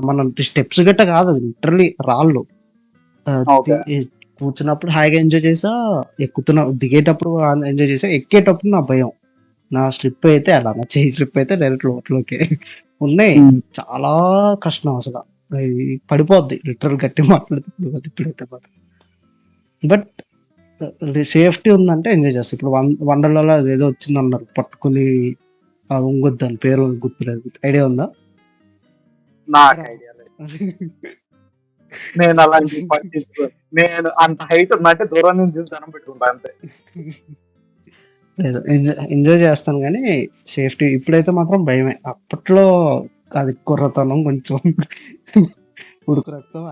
మన స్టెప్స్ గట్ట కాదు, అది లిటరలీ రాళ్ళు. కూర్చున్నప్పుడు హాయిగా ఎంజాయ్ చేసా, దిగేటప్పుడు ఎంజాయ్ చేసా, ఎక్కేటప్పుడు నా భయం, నా స్లిప్ అయితే అలా, నా చేయి స్లిప్ అయితే డైరెక్ట్ లోపలికి ఉన్నాయి. చాలా కష్టం అసలు, పడిపోద్ది లిటరల్, గట్టి మాట్లాడుతుంది ఇప్పుడైతే. బట్ సేఫ్టీ ఉందంటే ఎంజాయ్ చేస్తాను. ఇప్పుడు వండర్లలో అదేదో వచ్చింది అన్నారు, పట్టుకుని అది ఉంగొద్దు, అని పేరు గుర్తులేదు, ఐడియా ఉందా? నాకు ఐడియా లేదు, నేను అలాంటి నేను అంత హైట్ ఉందంటే దూరం నుంచి చూసి దండం పెట్టుకుంటా అంతే. లేదు, ఎంజాయ్ చేస్తాను కానీ సేఫ్టీ ఇప్పుడైతే మాత్రం భయమే. అప్పట్లో అది కుర్రతనం, కొంచెం ఉడుకు రక్తం.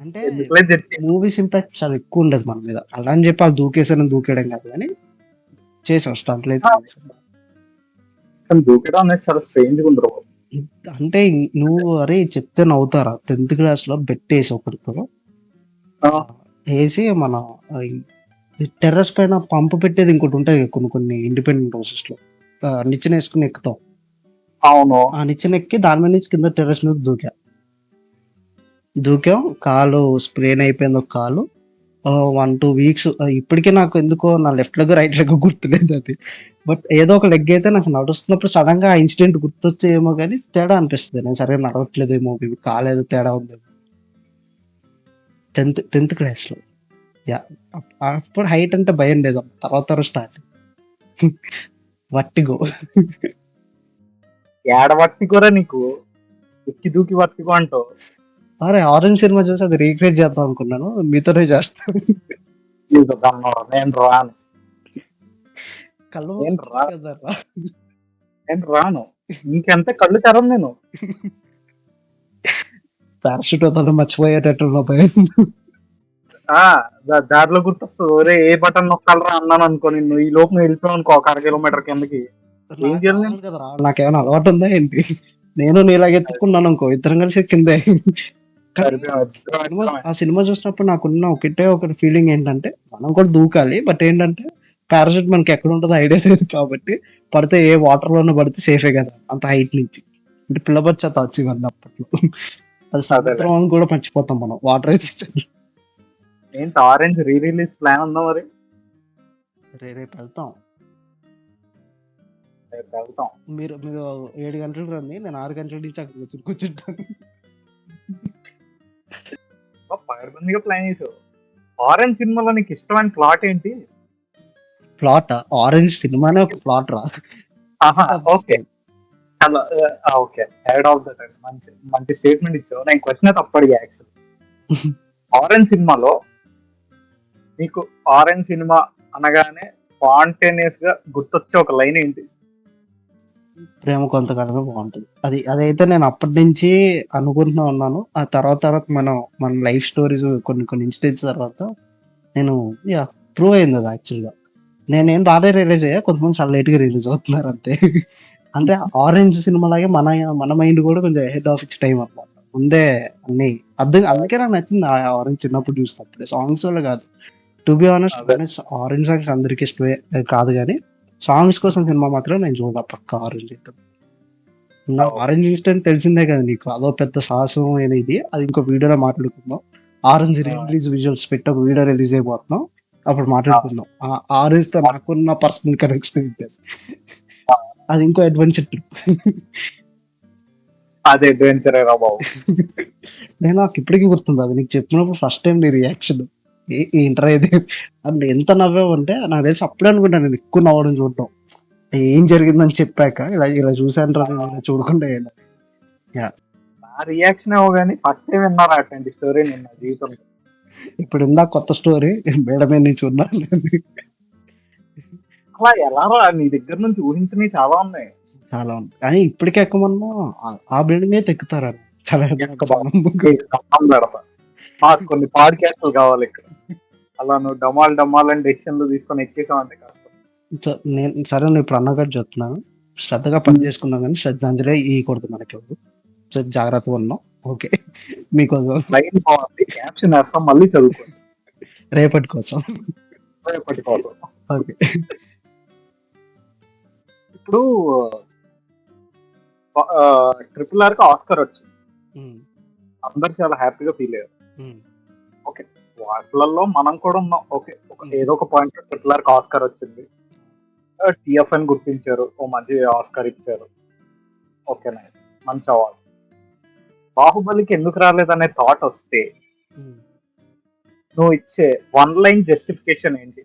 అంటే మూవీస్ ఇంపాక్ట్ చాలా ఎక్కువ ఉండదు మన మీద, అలా అని చెప్పి అది దూకేయడం కాదు, కానీ చేసాం స్టంట్లు అయితే. దూకడం అనేది చాలా స్ట్రేంజ్ గా ఉండదు. అంటే నువ్వు అరే చెప్తే నవ్వుతారా, 10th క్లాస్ లో బెట్ వేసి ఒకరితో వేసి, మన టెర్రస్ పైన పంపు పెట్టేది ఇంకోటి ఉంటాయి కొన్ని ఇండిపెండెంట్ హౌసెస్ లో, నిచ్చెన వేసుకుని ఎక్కుతాం. అవును, ఆ నిచ్చెన ఎక్కి దాని మీద నుంచి కింద టెర్రస్ మీద దూకాం, కాలు స్ప్రెయిన్ అయిపోయింది ఒక కాలు, 1-2 వీక్స్. ఇప్పటికే నాకు ఎందుకో నా లెఫ్ట్ లెగ్ రైట్ లెగ్ గుర్తులేదు అది, బట్ ఏదో ఒక లెగ్ అయితే నాకు నడుస్తున్నప్పుడు సడన్ గా ఆ ఇన్సిడెంట్ గుర్తొచ్చేమో, కానీ తేడా అనిపిస్తుంది, నేను సరిగ్గా నడవట్లేదేమో, కాలేదో తేడా ఉందేమో. 10th క్లాస్లో. యా అప్పుడు హైట్ అంటే భయం లేదు, తర్వాత స్టార్ట్ వర్టిగో. ఏడ వర్టిగోరా నీకు, ఎక్కి దూకి వర్టిగో అంటావు. అరే ఆరెంజ్ సినిమా చూసి అది రీక్రియేట్ చేద్దాం అనుకున్నాను, మీతోనే చేస్తాను. నేను రాను, కళ్ళు నేను రా కదరా. నేను రాను, ఇంకెంత కళ్ళు తెరం నేను. పారాషూట్ వదలడం మర్చిపోయేటట్టు భయం. దారిలో గుర్తొస్తుంది, ఒరే ఏ బటన్ నొక్కాలరా అన్నాను అనుకో, నిన్ను ఈ లోపు నువ్వు వెళ్ళిపోయావు అనుకో ఒక 1/2 కిలోమీటర్ కిందకి. ఏం చేయాలి నేను? కదరా, నాకేమైనా అలవాటు ఉందా ఏంటి? నేను నీలాగే ఎత్తుకున్నాను అనుకో, ఇద్దరం కలిసి కిందే. ఆ సినిమా చూసినప్పుడు నాకున్న ఒకటి ఫీలింగ్ ఏంటంటే, మనం కూడా దూకాలి, బట్ ఏంటంటే పారాషూట్ మనకి ఎక్కడ ఉంటుందో ఐడియా లేదు కాబట్టి, పడితే ఏ వాటర్ లోనే పడితే సేఫే కదా అంత హైట్ నుంచి. అంటే పిల్లబచ్చ తాచి అప్పట్లో అది సముద్రం అని కూడా మర్చిపోతాం మనం వాటర్ అయితే. ఏంటి ఆరెంజ్ రీ రిలీజ్ ప్లాన్ ఉందా మరి? రేపు వెళ్తాం. వెళ్తాం. మీరు 7 గంటలకు రండి, నేను 6 గంటల నుంచి అక్కడ కూర్చుంటాను. పగడబందిగా ప్లాన్ చేసావు. ఆరెంజ్ సినిమాలో నీకు ఇష్టమైన ప్లాట్ ఏంటి? ప్లాట్ ఆరెంజ్ సినిమానే ఒక ప్లాట్ రా. Okay okay, head of that అండి, మంచి మంచి స్టేట్మెంట్ ఇచ్చావు. నేను క్వశ్చన్ తప్పు అడిగా యాక్చువల్లీ. ఆరెంజ్ సినిమాలో నీకు ఆరెంజ్ సినిమా అనగానే స్పాంటేనియస్ గా గుర్తొచ్చే ఒక లైన్ ఏంటి? ప్రేమ కొంతకాలమే బాగుంటుంది. అదైతే నేను అప్పటి నుంచి అనుకుంటూ ఉన్నాను. ఆ తర్వాత మన లైఫ్ స్టోరీస్ కొన్ని ఇన్సిడెంట్స్ తర్వాత నేను ప్రూవ్ అయింది అది యాక్చువల్గా. నేనేం రాలే రిలీజ్ అయ్యా, కొంతమంది చాలా లేట్గా రిలీజ్ అవుతున్నారు అంతే. అంటే ఆరెంజ్ సినిమా లాగే మన మైండ్ కూడా కొంచెం హెడ్ ఆఫ్ ఇట్స్ టైం అనమాట. ముందే అన్ని అందుకే నాకు నచ్చింది ఆరెంజ్ చిన్నప్పుడు చూసినప్పుడు. సాంగ్స్ వల్ల కాదు, to be honest orange songs అందరికి ఇష్టమే కాదు, కానీ సాంగ్స్ కోసం సినిమా మాత్రం నేను చూడాలి పక్క ఆరెంజ్. ఆరెంజ్ ఇన్స్టెంట్ తెలిసిందే కదా నీకు, అదో పెద్ద సాహసం అనేది. అది ఇంకో వీడియోలో మాట్లాడుకుందాం. ఆరెంజ్ రిలీజ్ విజువల్స్ పెట్టి ఒక వీడియో రిలీజ్ అయిపోతున్నాం, అప్పుడు మాట్లాడుకుందాం. ఆరెంజ్ తో నాకున్న పర్సనల్ కనెక్షన్ అది ఇంకో అడ్వెంచర్ ట్రిప్. అది అడ్వెంచర్ బాబు. నేను నాకు ఇప్పటికీ గుర్తుంది అది, నీకు చెప్పినప్పుడు ఫస్ట్ టైం నీ రియాక్షన్ ఏంటరా ఇది అంటే ఎంత నవ్వావంటే, నాకు తెలిసి అప్పుడే అనుకుంటాను నేను ఎక్కువ నవ్వడం చూడటం. ఏం జరిగిందని చెప్పాక ఇలా చూసాను రా, చూడకుండా. నా రియాక్షన్ కానీ ఫస్ట్ టైం విన్నారా అట్లాంటి స్టోరీ నేను నా జీవితంలో. ఇప్పుడు ఇందా కొత్త స్టోరీ మేడమే నుంచి ఉన్నాను. అలా ఎలా నీ దగ్గర నుంచి ఊహించినవి చాలా ఉన్నాయి. చాలా ఉంది, కానీ ఇప్పటికే ఎక్కమన్నా ఆ బిల్డింగ్ అయితే ఎక్కుతారా చాలా. మాకు కొన్ని పాడ్కాస్ట్లు కావాలి ఇక్కడ. అలా నువ్వు డమాల్ అని డెసిషన్లు తీసుకొని ఎక్కేసావు అంటే కష్టం. నేను సరే నువ్వు ఇప్పుడు అన్నగారు చెప్తున్నాను, శ్రద్ధగా పని చేసుకుందాం, కానీ శ్రద్ధాంజలి ఇవ్వకూడదు మనకి. జాగ్రత్తగా ఉన్నాం, ఓకే? మీకోసం లైన్ బాగుంది, క్యాప్షన్ వేస్తాం, మళ్ళీ చదువుకోండి రేపటి కోసం. ఓకే. ఇప్పుడు RRR కి ఆస్కర్ వచ్చింది, అందరు చాలా హ్యాపీగా ఫీల్ అయ్యారు. ఓకే, వాటిలలో మనం కూడా ఉన్నాం. ఓకే, ఏదో ఒక పాయింట్ RRR కి ఆస్కర్ వచ్చింది, TFN గుర్తించారు, ఓ మంచి ఆస్కర్ ఇచ్చారు. ఓకే, నైస్, మంచి అవార్డు. బాహుబలికి ఎందుకు రాలేదనే థాట్ వస్తే నువ్వు ఇచ్చే 1 లైన్ జస్టిఫికేషన్ ఏంటి?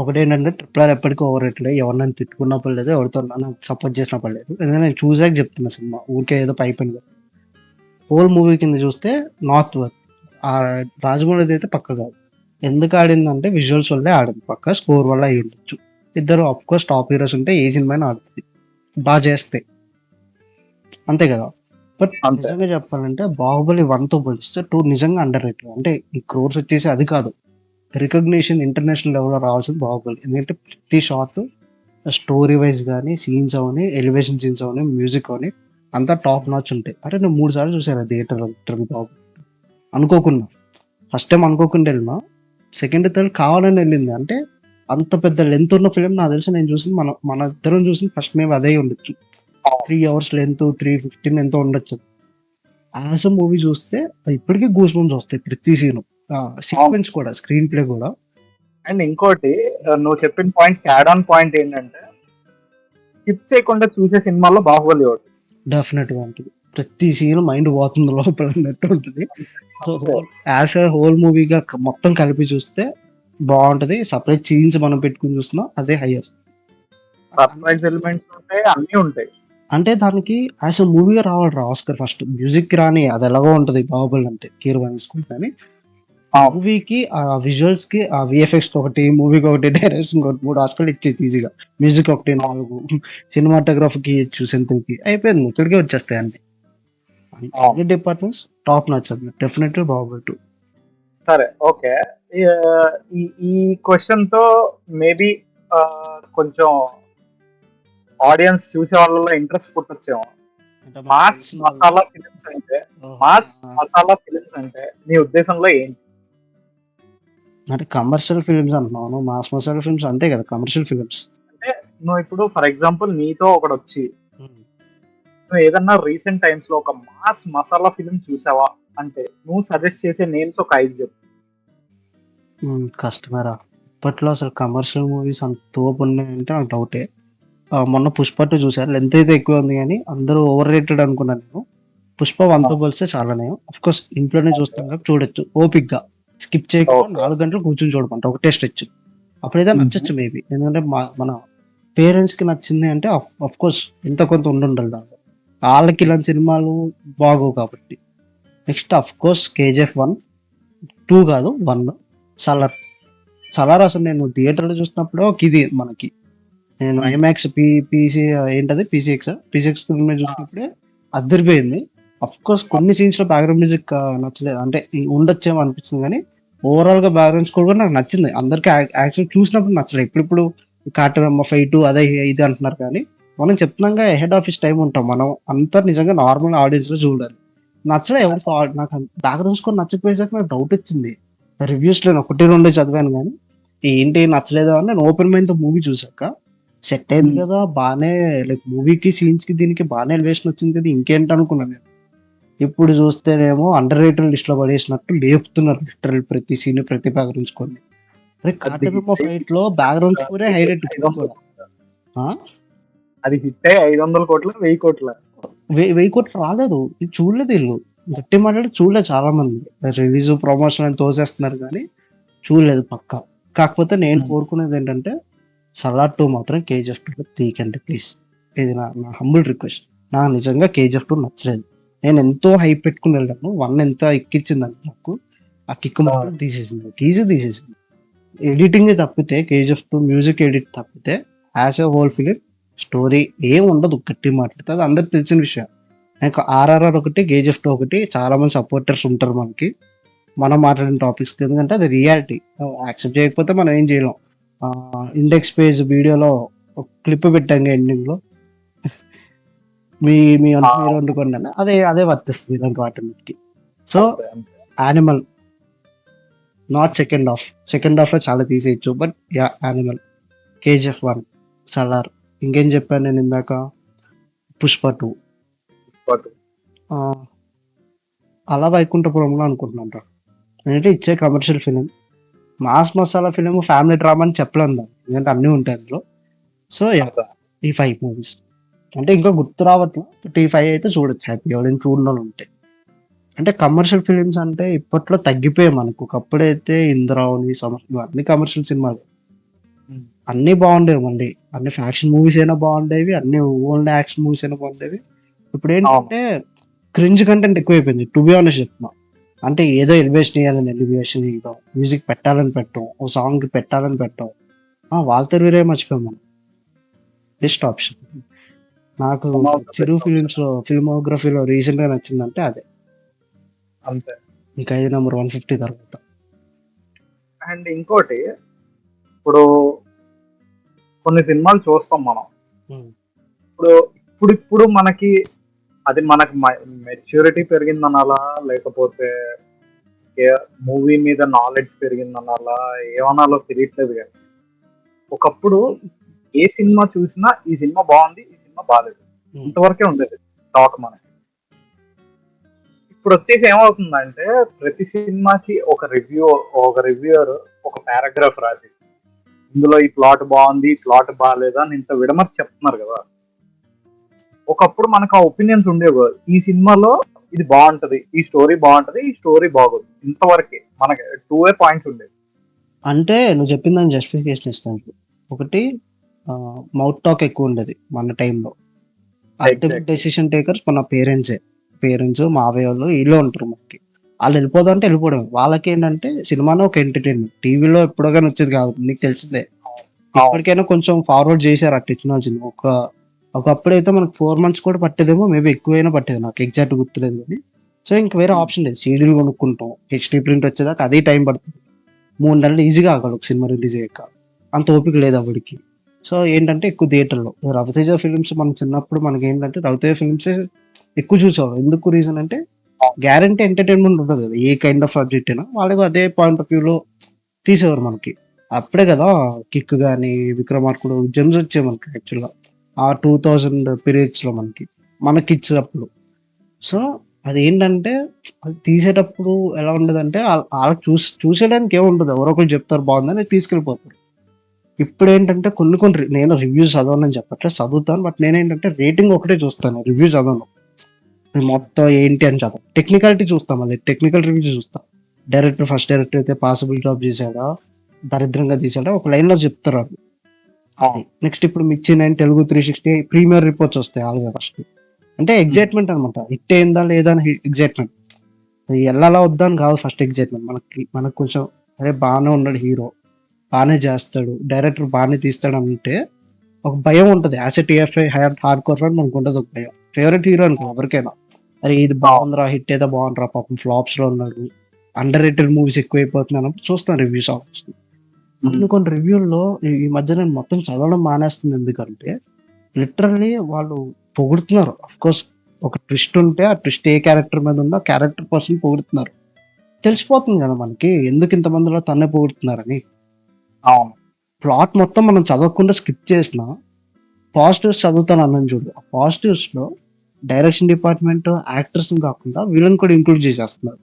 ఒకటేంటంటే RRR ఎప్పటికీ ఓవర్ రేటెడ్. ఎవరినైనా తిట్టుకున్న పర్లేదు, ఎవరితో నాకు సపోర్ట్ చేసిన పర్లేదు, ఎందుకంటే నేను చూసాక చెప్తున్నా. సినిమా ఊరికే ఏదో పైపోయింది. హోల్ మూవీ కింద చూస్తే నార్త్ వర్త్. ఆ రాజమౌళిది అయితే పక్క కాదు. ఎందుకు ఆడిందంటే విజువల్స్ వల్లే ఆడింది, పక్క స్కోర్ వల్ల అయ్యి ఉండొచ్చు. ఇద్దరు ఆఫ్ కోర్స్ టాప్ హీరోస్ ఉంటే ఏ సినిమా ఆడుతుంది, బాగా చేస్తే, అంతే కదా. బట్ నిజంగా చెప్పాలంటే బాహుబలి 1తో పోలిస్తే 2 నిజంగా అండర్ రేటెడ్. అంటే ఈ క్రోర్స్ వచ్చేసి అది కాదు, రికగ్నిషన్ ఇంటర్నేషనల్ లెవెల్లో రావాల్సింది బాహుబలి. ఎందుకంటే ప్రతి షాట్ స్టోరీ వైజ్ కానీ, సీన్స్ అవని, ఎలివేషన్ సీన్స్ అవని, మ్యూజిక్ అవని అంతా టాప్ నాచ్ ఉంటాయి. అరే నేను 3 సార్లు చూసాను థియేటర్ బాబు, అనుకోకుండా. ఫస్ట్ టైం అనుకోకుండా వెళ్ళినా, సెకండ్ థర్డ్ కావాలని వెళ్ళింది. అంటే అంత పెద్ద లెంత్ ఉన్న ఫిలిం నాకు తెలిసి నేను చూసింది, మన ఇద్దరం చూసింది ఫస్ట్ మేము అదే ఉండొచ్చు. 3 hours లెంత్, 3:15 ఎంతో ఉండొచ్చు. యాజ్ అ మూవీ చూస్తే ఇప్పటికీ గూస్ బంప్స్ వస్తాయి ప్రతి సీను, సీక్వెన్స్ కూడా, స్క్రీన్ ప్లే కూడా. అండ్ ఇంకోటి నువ్వు చెప్పిన పాయింట్స్ యాడ్ ఆన్ పాయింట్ ఏంటంటే, స్కిప్ చేయకుండా చూసే సినిమాల్లో బాహుబలి ఒకటి డెఫినెట్ గా ఉంటుంది. ప్రతి సీన్ మైండ్ పోతుంది లోపల అన్నట్టు ఉంటుంది. సో అంతే. యాజ్ ఎ హోల్ మూవీగా మొత్తం కలిపి చూస్తే బాగుంటది. సపరేట్ సీన్స్ మనం పెట్టుకుని చూస్తున్నాం అదే హైయెస్ట్. సర్ప్రైజ్ ఎలిమెంట్స్ ఉంటాయి, అన్నీ ఉంటాయి. అంటే దానికి యాజ్ ఎ మూవీగా రావాలి రా ఆస్కర్ ఫస్ట్. మ్యూజిక్ రాని అది ఎలాగో ఉంటది బాహుబలి అంటే కీరవాణి స్కూల్ కానీ మూవీకి ఆ విజువల్స్ కి ఆ విఎఫ్ఎక్స్ ఒకటి, మూవీకి ఒకటి, డైరెక్షన్ ఒకటి 3 ఆస్కర్లు ఇచ్చేది ఈజీగా. మ్యూజిక్ ఒకటి 4, సినిమాటోగ్రఫీకి ఇచ్చు, సెంథిల్కి అయిపోయింది. ఇక్కడికే వచ్చేస్తాయి అన్ని. అన్ని డిపార్ట్మెంట్స్ టాప్ నచ్చదు డెఫినెట్లీ బాహుబలి 2. సరే, ఓకే. ఈ ఈ క్వశ్చన్ తో మేబీ కొంచెం ఆడియన్స్ చూసే వాళ్ళలో ఇంట్రెస్ట్ పుట్టొచ్చేమో. మాస్ మసాలా ఫిలిమ్స్ అంటే నీ ఉద్దేశంలో ఏంటి? అంటే కమర్షియల్ ఫిల్మ్స్ అంటున్నాను. మాస్ మసాలా ఫిల్మ్స్ అంతే కదా, కమర్షియల్ ఫిల్మ్స్. అంటే నువ్వు ఇప్పుడు ఫర్ ఎగ్జాంపుల్ నీతో ఒకడు వచ్చి నువ్వు ఏదన్నా రీసెంట్ టైమ్స్ లో ఒక మాస్ మసాలా ఫిలిం చూసావా అంటే నువ్వు సజెస్ట్ చేసే నేమ్స్ ఒక 5 చెప్పు. కస్టమరా ఇప్పట్లో అసలు కమర్షియల్ మూవీస్ అంత తోపు ఉన్నాయంటే నాకు డౌటే. మొన్న పుష్ప 2 చూసాను. లెంత్ అయితే ఎక్కువ ఉంది కానీ అందరూ ఓవర్ రేటెడ్ అనుకున్నాను నేను. పుష్ప 1తో పోలిస్తే చాలానే. ఆఫ్ కోర్స్ ఇంట్లోనే చూస్తాం కాబట్టి చూడొచ్చు ఓపిక్ గా, స్కిప్ చేయకుండా 4 గంటలు కూర్చొని చూడమంట ఒకటే స్ట్రెచ్. అప్పుడైతే నచ్చచ్చు మేబీ, ఎందుకంటే మన పేరెంట్స్ కి నచ్చింది అంటే ఆఫ్ కోర్స్ ఇంత కొంత ఉండాలి దాంట్లో. వాళ్ళకి ఇలాంటి సినిమాలు బాగోవు కాబట్టి. నెక్స్ట్ ఆఫ్ కోర్స్ కేజీఎఫ్ 1, 2 కాదు 1. సలార్ అసలు నేను థియేటర్లో చూసినప్పుడు ఇది మనకి, నేను ఐమాక్స్ పీసీ ఏంటది పీసీఎక్స్ మీద చూసినప్పుడే అద్దరిపోయింది. అఫ్ కోర్స్ కొన్ని సీన్స్ లో బ్యాక్గ్రౌండ్ మ్యూజిక్ నచ్చలేదు, అంటే ఉండొచ్చేమో అనిపించింది కానీ ఓవరాల్ గా బ్యాక్గ్రౌండ్ స్కోర్ కూడా నాకు నచ్చింది. అందరికి యాక్చువల్ చూసినప్పుడు నచ్చలేదు. ఇప్పుడు కాటరమ్మ ఫైట్ అదే ఇది అంటున్నారు కానీ మనం చెప్తున్నాగా హెడ్ ఆఫీస్ టైం ఉంటాం మనం అంతా నిజంగా నార్మల్ ఆడియన్స్ లో చూడాలి. నచ్చలే ఎవరికి. నాకు బ్యాక్గ్రౌండ్ స్కోర్ నచ్చకపోయేసరికి నాకు డౌట్ వచ్చింది. రివ్యూస్ లో 1-2 చదివాను కానీ ఏంటి నచ్చలేదు అని నేను ఓపెన్ మైండ్ తో మూవీ చూసాక సెట్ అయింది కదా బానే, లైక్ మూవీకి సీన్స్ కి దీనికి బాగానే ఎలివేషన్ వచ్చింది కదా, ఇంకేంటి అనుకున్నాను నేను. ఇప్పుడు చూస్తేనేమో అండర్ రేటెడ్ లిస్ట్ లో పడేసినట్టు లేపుతున్నారు లిటరల్ ప్రతి సీన్, ప్రతి బ్యాక్గ్రౌండ్ స్కోర్. కాటరమ్మ ఫైట్ లో బ్యాక్గ్రౌండ్ స్కోరే హైలైట్. అది హిట్ 500 కోట్ల 1000 కోట్ల 1000 కోట్లు రాలేదు. ఇది చూడలేదు వీళ్ళు, గట్టి మాట్లాడి చూడలేదు చాలా మంది. రిలీజ్ ప్రమోషన్ అని తోసేస్తున్నారు కానీ చూడలేదు పక్కా. కాకపోతే నేను కోరుకునేది ఏంటంటే సలార్ 2 మాత్రం కేజీఎఫ్ 2 తీకండి ప్లీజ్. ఇది నా హంబుల్ రిక్వెస్ట్. నాకు నిజంగా కేజీఎఫ్ 2 నచ్చలేదు. నేను ఎంతో హైప్ పెట్టుకుని వెళ్ళాను. 1 ఎంత ఎక్కించిందంటే నాకు ఆ కిక్ మాత్రం తీసేసింది. ఎడిటింగ్ తప్పితే కేజీఎఫ్ 2 మ్యూజిక్ ఎడిట్ తప్పితే as a whole film story ఏం ఉండదు. గట్టి మాట్లాడితే అది అందరికి తెలిసిన విషయం. నాకు ఆర్ఆర్ఆర్ ఒకటి, కేజీఎఫ్ 2 ఒకటి, చాలా మంది సపోర్టర్స్ ఉంటారు మనకి మనం మాట్లాడిన టాపిక్స్, ఎందుకంటే అది రియాలిటీ. యాక్సెప్ట్ చేయకపోతే మనం ఏం చేయలేం. ఇండెక్స్ పేజ్ వీడియోలో ఒక క్లిప్ పెట్టాం ఎండింగ్ లో, మీ మీరు వండుకోండి అని, అదే వర్తిస్తుంది ఇలాంటి వాటికి. So Animal not second half లో చాలా తీసేయచ్చు, but yeah Animal, KGF 1, Salaar, ఇంకేం చెప్పాను నేను ఇందాక, పుష్ప 2, అలా వైకుంఠపురంలో అనుకుంటున్నాను రా. అంటే ఇచ్చే commercial film, mass masala film, family drama అని చెప్పలేను దాన్ని, ఎందుకంటే అన్నీ ఉంటాయి అందులో. సో ఈ 5 మూవీస్ అంటే ఇంకా గుర్తు రావట్లేదు, బట్ ఈ 5 అయితే చూడొచ్చు హ్యాపీ ఎవరైనా చూడడం ఉంటే. అంటే కమర్షియల్ ఫిలిమ్స్ అంటే ఇప్పట్లో తగ్గిపోయాయి మనకు. ఒకప్పుడైతే ఇంద్రావళి, సమస్య అన్ని కమర్షియల్ సినిమాలు అన్ని బాగుండేవి. మళ్ళీ అన్ని ఫ్యాక్షన్ మూవీస్ అయినా బాగుండేవి, అన్ని ఓల్డ్ యాక్షన్ మూవీస్ అయినా బాగుండేవి. ఇప్పుడు ఏంటంటే క్రింజ్ కంటెంట్ ఎక్కువైపోయింది టు బి ఆనెస్ట్ చెప్తున్నా. అంటే ఏదో ఎలివేషన్ ఇవ్వాలని ఎలివేషన్ ఇవ్వడం, మ్యూజిక్ పెట్టాలని పెట్టడం, ఓ సాంగ్ పెట్టాలని పెట్టడం, వాళ్ళతో వేరే మర్చిపోయాం మనం. బెస్ట్ ఆప్షన్ నాకు చిరు ఫిలిమ్స్ లో, ఫిల్మోగ్రఫీలో రీసెంట్ గా నచ్చిందంటే అదే. అంతే. ఇంకా ఇది నెంబర్ 150 తర్వాత. అండ్ ఇంకోటి, ఇప్పుడు కొన్ని సినిమాలు చూస్తాం మనం. ఇప్పుడు మనకి అది మనకు మెచ్యూరిటీ పెరిగిందనాలా, లేకపోతే మూవీ మీద నాలెడ్జ్ పెరిగిందనాలా, ఏమనాలో తెలియట్లేదు. కానీ ఒకప్పుడు ఏ సినిమా చూసినా ఈ సినిమా బాగుంది, ఈ సినిమా బాగాలేదు, ఇంతవరకే ఉండేది టాక్ మనకి. ఇప్పుడు వచ్చేసి ఏమవుతుందంటే ప్రతి సినిమాకి ఒక రివ్యూయర్ ఒక పారాగ్రాఫ్ రాసి ఇందులో ఈ ప్లాట్ బాగుంది, ఈ ప్లాట్ బాగాలేదా అని ఇంత విడమర్చి చెప్తున్నారు కదా. ఒకప్పుడు మనకు ఆ ఒపీనియన్స్ ఉండేవి కాదు. ఈ సినిమాలో ఇది బాగుంటది, ఈ స్టోరీ బాగుంటది, ఈ స్టోరీ బాగోదు, ఇంతవరకే మనకి 2 పాయింట్స్ ఉండేవి. అంటే నువ్వు చెప్పిన దాని జస్టిఫికేషన్ ఇస్తాను ఇప్పుడు. ఒకటి మౌత్ టాక్ ఎక్కువ ఉండేది మన టైంలో. Ultimate Exactly. డెసిషన్ టేకర్స్ మన పేరెంట్స్ మావయ్య వాళ్ళు వీళ్ళు ఉంటారు మనకి. వాళ్ళు వెళ్ళిపోదాం అంటే వెళ్ళిపోవడం. వాళ్ళకి ఏంటంటే సినిమానే ఒక ఎంటర్టైన్మెంట్. టీవీలో ఎప్పుడో కానీ వచ్చేది కాదు, నీకు తెలిసిందే. అవును. ఇప్పటికైనా కొంచెం ఫార్వర్డ్ చేశారు ఆ టెక్నాలజీని. ఒకప్పుడైతే మనకు 4 months కూడా పట్టేదేమో, మేబీ ఎక్కువైనా పట్టేది, నాకు ఎగ్జాక్ట్ గుర్తులేదు కానీ. సో ఇంక వేరే ఆప్షన్ లేదు, సీడీలు కొనుక్కుంటాం, హెచ్డీ ప్రింట్ వచ్చేదాకా అదే టైం పడుతుంది. 3 నెలలు ఈజీగా ఆగలదు ఒక సినిమా రిలీజ్ అయ్యాక. అంత ఓపిక లేదు అప్పటికి. సో ఏంటంటే ఎక్కువ థియేటర్లో రవితేజ ఫిలిమ్స్ మన చిన్నప్పుడు మనకి ఏంటంటే రవితేజ ఫిలిమ్స్ ఎక్కువ చూసేవాళ్ళం. ఎందుకు రీజన్ అంటే గ్యారంటీ ఎంటర్టైన్మెంట్ ఉంటుంది కదా, ఏ కైండ్ ఆఫ్ సబ్జెక్ట్ అయినా వాళ్ళకి అదే పాయింట్ ఆఫ్ వ్యూలో తీసేవారు మనకి. అప్పుడే కదా కిక్ కానీ విక్రమార్కుడు జెమ్స్ వచ్చాయి మనకి యాక్చువల్గా ఆ 2000 పీరియడ్స్లో మన కిడ్స్ అప్పుడు. సో అదేంటంటే అది తీసేటప్పుడు ఎలా ఉండదంటే వాళ్ళకి చూసేయడానికి ఏముంటుంది, ఎవరో ఒకరు చెప్తారు బాగుందని తీసుకెళ్ళిపోతారు. ఇప్పుడు ఏంటంటే కొన్ని నేను రివ్యూస్ చదవనని చెప్పట్లేదు, చదువుతాను. బట్ నేనేంటంటే రేటింగ్ ఒకటే చూస్తాను, రివ్యూ చదవను. మొత్తం ఏంటి అని చదవం. టెక్నికాలిటీ చూస్తాం, అది టెక్నికల్ రివ్యూ చూస్తాం. ఫస్ట్ డైరెక్టర్ అయితే పాసిబుల్ జాబ్ చేశాడా, దరిద్రంగా తీసాడా, ఒక లైన్లో చెప్తారు అది. నెక్స్ట్ ఇప్పుడు మిర్చి 9 తెలుగు 360 ప్రీమియర్ రిపోర్ట్స్ వస్తాయి ఆల్గా ఫస్ట్. అంటే ఎగ్జైట్మెంట్ అనమాట, హిట్ అయిందా లేదా అని ఎగ్జైట్మెంట్. అది వెళ్ళాలా వద్దా అని కాదు ఫస్ట్ ఎగ్జైట్మెంట్. మనకు కొంచెం అరే బాగానే ఉన్నాడు హీరో, బాగానే చేస్తాడు, డైరెక్టర్ బాగానే తీస్తాడు అంటే ఒక భయం ఉంటుంది. As a TFI hard core fan మనకు ఉంటుంది ఒక భయం. ఫేవరెట్ హీరో అనుకో ఎవరికైనా, అరే ఇది బాగుందిరా, హిట్ అయితే బాగుందిరా, పాపం ఫ్లాప్స్ లో ఉన్నాడు, అండర్ రేటెడ్ మూవీస్ ఎక్కువైపోతున్నాయి అన్నప్పుడు చూస్తాను రివ్యూస్ ఆఫర్స్. కొన్ని రివ్యూల్లో ఈ మధ్య నేను మొత్తం చదవడం మానేస్తుంది. ఎందుకంటే లిటరల్లీ వాళ్ళు పొగుడుతున్నారు. అఫ్ కోర్స్ ఒక ట్విస్ట్ ఉంటే ఆ ట్విస్ట్ ఏ క్యారెక్టర్ మీద ఉందో క్యారెక్టర్ పర్సన్ పొగుడుతున్నారు. తెలిసిపోతుంది కదా మనకి ఎందుకు ఇంతమందిలో తన్నే పొగుడుతున్నారని. అవును. ప్లాట్ మొత్తం మనం చదవకుండా స్కిప్ చేసిన పాజిటివ్స్ చదువుతాను అన్నాను చూడు. ఆ పాజిటివ్స్ లో డైరెక్షన్ డిపార్ట్మెంట్, యాక్టర్స్ కాకుండా వీళ్ళని కూడా ఇంక్లూడ్ చేసేస్తున్నారు.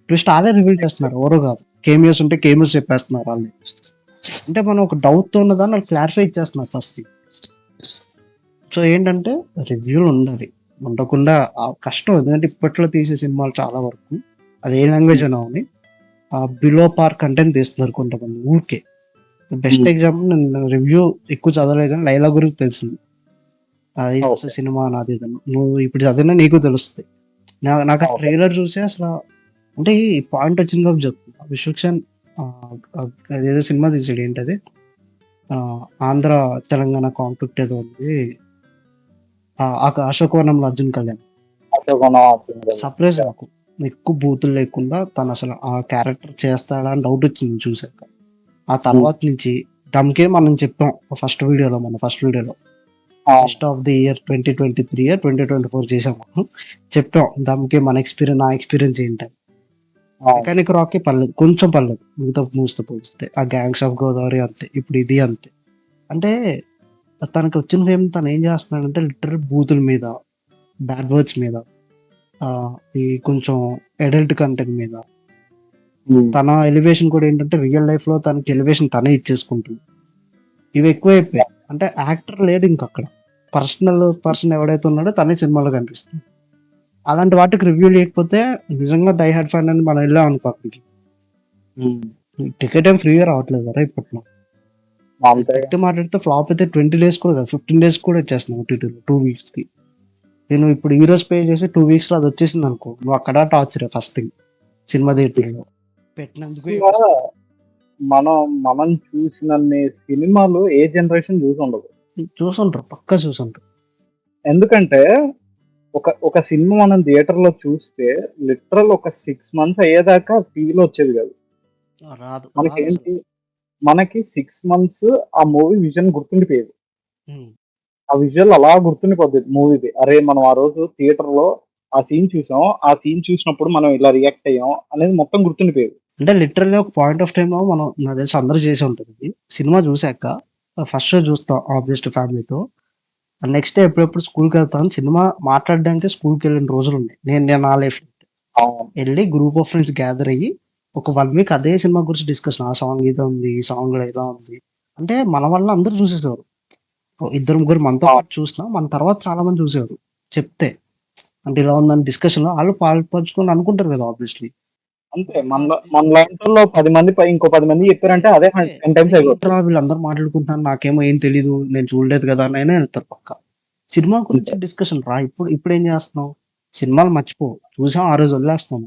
ట్విస్ట్ ఆలే రివీల్ చేస్తున్నారు, ఎవరో కాదు. కేమియోస్ ఉంటే కేమియోస్ చెప్పేస్తున్నారు వాళ్ళు. అంటే మనం ఒక డౌట్ తో ఉన్నదాన్ని వాళ్ళు క్లారిఫై ఇచ్చేస్తున్నారు ఫస్ట్. సో ఏంటంటే రివ్యూలు ఉండాలి, ఉండకుండా కష్టం. ఎందుకంటే ఇప్పట్లో తీసే సినిమాలు చాలా వరకు అది ఏ లాంగ్వేజ్ అయినా ఉంది, బిలో పార్ కంటెంట్ తీస్తున్నారు కొంతమంది ఊరికే. బెస్ట్ ఎగ్జాంపుల్, నేను రివ్యూ ఎక్కువ చదవలేదు కానీ లైలా గురించి తెలిసింది. అది సినిమా నాది, నువ్వు ఇప్పుడు చదివినా నీకు తెలుస్తుంది. నాకు ఆ ట్రైలర్ చూసి అసలు అంటే ఈ పాయింట్ వచ్చింది కాబట్టి చెప్తున్నా. విశ్వక్సేన్ అదేదో సినిమా తీసాడు, ఏంటది ఆంధ్ర తెలంగాణ కాన్ఫ్లిక్ట్ ఏదో ఉంది, అశోకవనంలో అర్జున్ కళ్యాణ్. సర్ప్రైజ్ నాకు, ఎక్కువ బూతులు లేకుండా తను అసలు ఆ క్యారెక్టర్ చేస్తాడా అని డౌట్ వచ్చింది చూసాక. ఆ తర్వాత నుంచి దమ్కే మనం చెప్పాం ఫస్ట్ వీడియోలో ఫస్ట్ ఆఫ్ ది ఇయర్ 2023 2024 చేసాము, చెప్పాం దమ్కే మన ఎక్స్పీరియన్స్, నా ఎక్స్పీరియన్స్ ఏంటని. మెకానిక్ రాక్కి పర్లేదు, కొంచెం పర్లేదు, మిగతా మూస్తే పోలిస్తే. ఆ గ్యాంగ్స్ ఆఫ్ గోదావరి అంతే, ఇప్పుడు ఇది అంతే. అంటే తనకి వచ్చిన ఫేమ్ తను ఏం చేస్తున్నాడంటే లిటరల్ బూతుల మీద, బ్యాడ్ వర్డ్స్ మీద, ఈ కొంచెం అడల్ట్ కంటెంట్ మీద. తన ఎలివేషన్ కూడా ఏంటంటే రియల్ లైఫ్ లో తనకి ఎలివేషన్ తనే ఇచ్చేసుకుంటుంది. ఇవి ఎక్కువైపోయాయి. అంటే యాక్టర్ లేదు ఇంక అక్కడ, పర్సనల్ పర్సన్ ఎవడైతే ఉన్నాడో తనే సినిమాలో కనిపిస్తుంది. అలాంటి వాటికి రివ్యూ లేకపోతే నిజంగా డై హార్డ్ ఫ్యాన్ అని మనం వెళ్ళాం అనుకో అక్కడికి, టికెట్ ఏం ఫ్రీగా రావట్లేదు కదా ఇప్పట్లో. మాట్లాడితే ఫ్లాప్ అయితే 20 days కూడా కాదు, 15 days కూడా వచ్చేస్తున్నావు ఓటీటీలో 2 weeks కి. నేను ఇప్పుడు హీరోస్ పే చేసి 2 weeks లో అది వచ్చేసింది అనుకో, నువ్వు అక్కడ టార్చర్ ఫస్ట్ థింగ్ సినిమా థియేటర్లో పెట్టినందుకు. మనం చూసిన సినిమాలు ఏ జనరేషన్ చూసుంటారు, పక్కా చూసుంటారు. ఎందుకంటే ఒక సినిమా మనం థియేటర్ లో చూస్తే లిటరల్ ఒక 6 months అయ్యేదాకా టీవీలో వచ్చేది కాదు. మనకి 6 months ఆ మూవీ విజన్ గుర్తుండిపోయేది. ఆ విజువల్ అలా గుర్తుండిపోద్ది మూవీది. అరే మనం ఆ రోజు థియేటర్ లో ఆ సీన్ చూసాం, ఆ సీన్ చూసినప్పుడు మనం ఇలా రియాక్ట్ అయ్యాం అనేది మొత్తం గుర్తుండిపోయేది. అంటే లిటరల్లీ ఒక పాయింట్ ఆఫ్ టైమ్ లో మనం, నాకు తెలిసి అందరూ చేసి ఉంటుంది, సినిమా చూసాక ఫస్ట్ షో చూస్తాం ఆబ్వియస్లీ ఫ్యామిలీతో, నెక్స్ట్ డే ఎప్పుడెప్పుడు స్కూల్కి వెళ్తాను, సినిమా మాట్లాడడానికి స్కూల్కి వెళ్ళిన రోజులు ఉన్నాయి. నేను నా లైఫ్ వెళ్ళి గ్రూప్ ఆఫ్ ఫ్రెండ్స్ గ్యాదర్ అయ్యి ఒక 1 week అదే సినిమా గురించి డిస్కషన్, ఆ సాంగ్ ఇది ఉంది, ఈ సాంగ్ ఇలా ఉంది అంటే మన వల్ల అందరూ చూసేసేవారు. ఇద్దరు ముగ్గురు మనతో పాటు చూసినా మన తర్వాత చాలా మంది చూసారు చెప్తే. అంటే ఇలా ఉందని డిస్కషన్‌లో ఆళ్ళు పాలుపంచుకొని అనుకుంటారు కదా! ఆబ్వియస్‌లీ. అంతే మనలాంటోళ్ళు 10 మంది ఇంకో 10 మంది చెప్పారంటే అదే అదే 10 టైమ్స్ అయిపోతది. ఏంట్రా వీళ్ళందరూ మాట్లాడుకుంటున్నారు నాకేమో ఏం తెలీదు. నేను చూడలేదు కదా! అనైనా ఎళ్తారు పక్కా. సినిమా గురించి అంతే. డిస్కషన్ రా ఇప్పుడేం చేస్తున్నావు? సినిమాలు మర్చిపో. చూసాం ఆ రోజు వదిలేస్తున్నాం.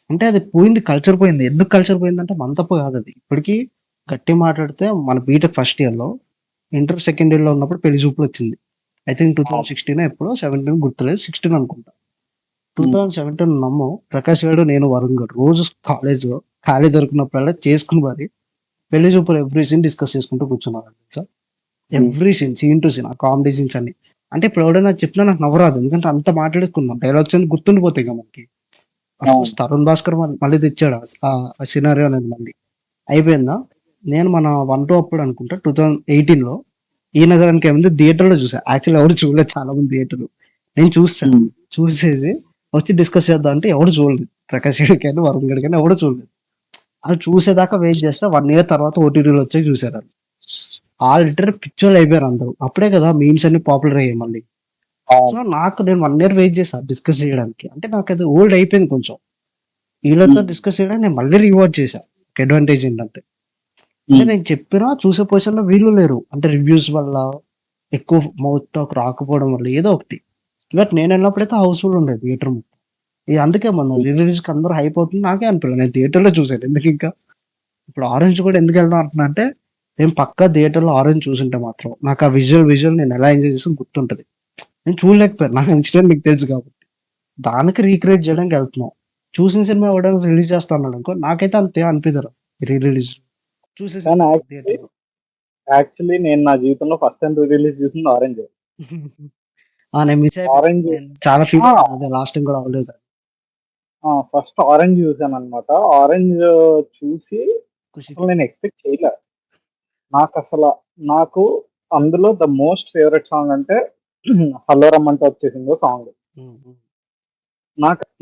అంటే అది పోయింది. కల్చర్ పోయింది. ఎందుకు కల్చర్ పోయిందంటే మన తప్పు కాదది. ఇప్పటికి గట్టిగా మాట్లాడితే మన బీటెక్ ఫస్ట్ ఇయర్‌లో, ఇంటర్ సెకండ్ ఇయర్‌లో ఉన్నప్పుడు పెళ్లి చూపులొచ్చింది. ఐ థింక్ అవును. 2016 ఎప్పుడో 17 గుర్తులేదు. 16 అనుకుంటా. హ్మ్. 2017 నమ్మం. ప్రకాష్ గాడు, నేను, వరుణ్ గాడు రోజు కాలేజ్‌లో ఖాళీ దొరికినప్పుడల్లా చేసుకొని మరి పెళ్లి చూపులు ఎవ్రీ సీన్ డిస్కస్ చేసుకుంటూ కూర్చున్నాం తెలుసా? హ్మ్. ఎవ్రీ సీన్ టు సీన్ ఆ కామెడీ సీన్స్ అన్ని. అంటే ఇప్పుడు ఎవడైనా చెప్పినా నాకు నవ్వు రాదు. ఎందుకంటే అంత మాట్లాడేసుకున్నాం. డైలాగ్స్ అన్ని గుర్తుండిపోతాయి కదా మనకి. అవును. అఫ్‌కోర్స్ 'తరుణ్ భాస్కర్' మళ్ళీ తెచ్చాడు ఆ సినారియో అనేది మళ్ళీ. అయిపోయిందా? నేను మన 1, 2 అప్పుడు అనుకుంటా 2018లో 'ఈ నగరానికి' ఏముంది థియేటర్‌లో చూసా. యాక్చువల్లీ ఎవరు చూడలేదు చాలా మంది థియేటర్‌లో. నేను చూసా. హ్మ్. చూసేసి వచ్చి డిస్కస్ చేద్దాం అంటే ఎవడు చూడలేదు. ప్రకాష్ గాడు గాని, వరుణ్ గాడు గాని ఎవడు చూడలేదు. ఆళ్ళు చూసేదాకా వెయిట్ చేస్తే 1 ఇయర్ తర్వాత ఓటీటీలో వచ్చాక చూసారాళ్ళు. లిటరల్లీ పిచ్చోళ్ళు అయిపోయారు అందరూ. అప్పుడే కదా మీమ్స్ అన్ని పాపులర్ అయ్యాయి మళ్ళీ. సో, అవును. నేను 1 ఇయర్ వెయిట్ చేశా డిస్కస్ చేయడానికి. అంటే నాకది ఓల్డ్ అయిపోయింది కొంచెం. వీళ్ళతో హ్మ్. డిస్కస్ చేయడానికి నేను మళ్ళీ రివార్డ్ చేశా. ఒక అడ్వాంటేజ్ ఏంటంటే, అంటే హ్మ్. నేను చెప్పినా చూసే పొజిషన్‌లో వీళ్ళు లేరు. అంటే రివ్యూస్ వల్ల, ఎక్కువ మౌత్ టాక్ రాకపోవడం వల్ల ఏదో ఒకటి. బట్ నేనెళ్ళినప్పుడైతే హౌస్‌ఫుల్ ఉండేది థియేటర్ మొత్తం. అందుకే మొన్న హ్మ్. రిలీజ్‌కి అందరూ హైప్ అవుతుంది. నాకే అనిపియలే. నేను థియేటర్‌లో చూసాను. ఎందుకింకా? ఇప్పుడు 'ఆరెంజ్' కూడా ఎందుకెళ్దాం అంటున్నా అంటే, నేను పక్కా థియేటర్‌లో 'ఆరెంజ్' చూసుంటే మాత్రం, నాకు ఆ విజువల్ నేను ఎలా ఎంజాయ్ చేసానో గుర్తుంటది. నేను చూడలేకపోయాను. నా ఇన్సిడెంట్ మీకు తెలుసు కాబట్టి. దానికి రీక్రియేట్ చేయడానికి ఎళ్తున్నాం. చూసిన సినిమా ఎవడైనా రిలీజ్ చేస్తా అన్నాడనుకో, నాకైతే అంతేం అనిపియదురా రిలీజ్. కానీ చూసేసేయాలి థియేటర్‌లో. యాక్చువల్లీ నేను నా జీవితంలో ఫస్ట్ టైమ్ రీ రిలీజ్ చూసింది 'ఆరెంజ్'. నేను మిస్ అయిపోయాను. 'ఆరెంజ్' నేను చాలా ఫీల్ ఆ! అయ్యాను. అదే లాస్ట్ టైమ్ కూడా అవ్వలేదు. First 'orange' చూసాననమాట. 'ఆరెంజ్' చూసి అసలు ఖుషికి. నేను ఎక్స్‌పెక్ట్ చేయలే. నాకసల నాకు అందులో ద మోస్ట్ ఫేవరెట్ సాంగ్ అంటే 'హలో రమ్మంటే వచ్చేసిందో' సాంగ్. హ్మ్. హ్మ్.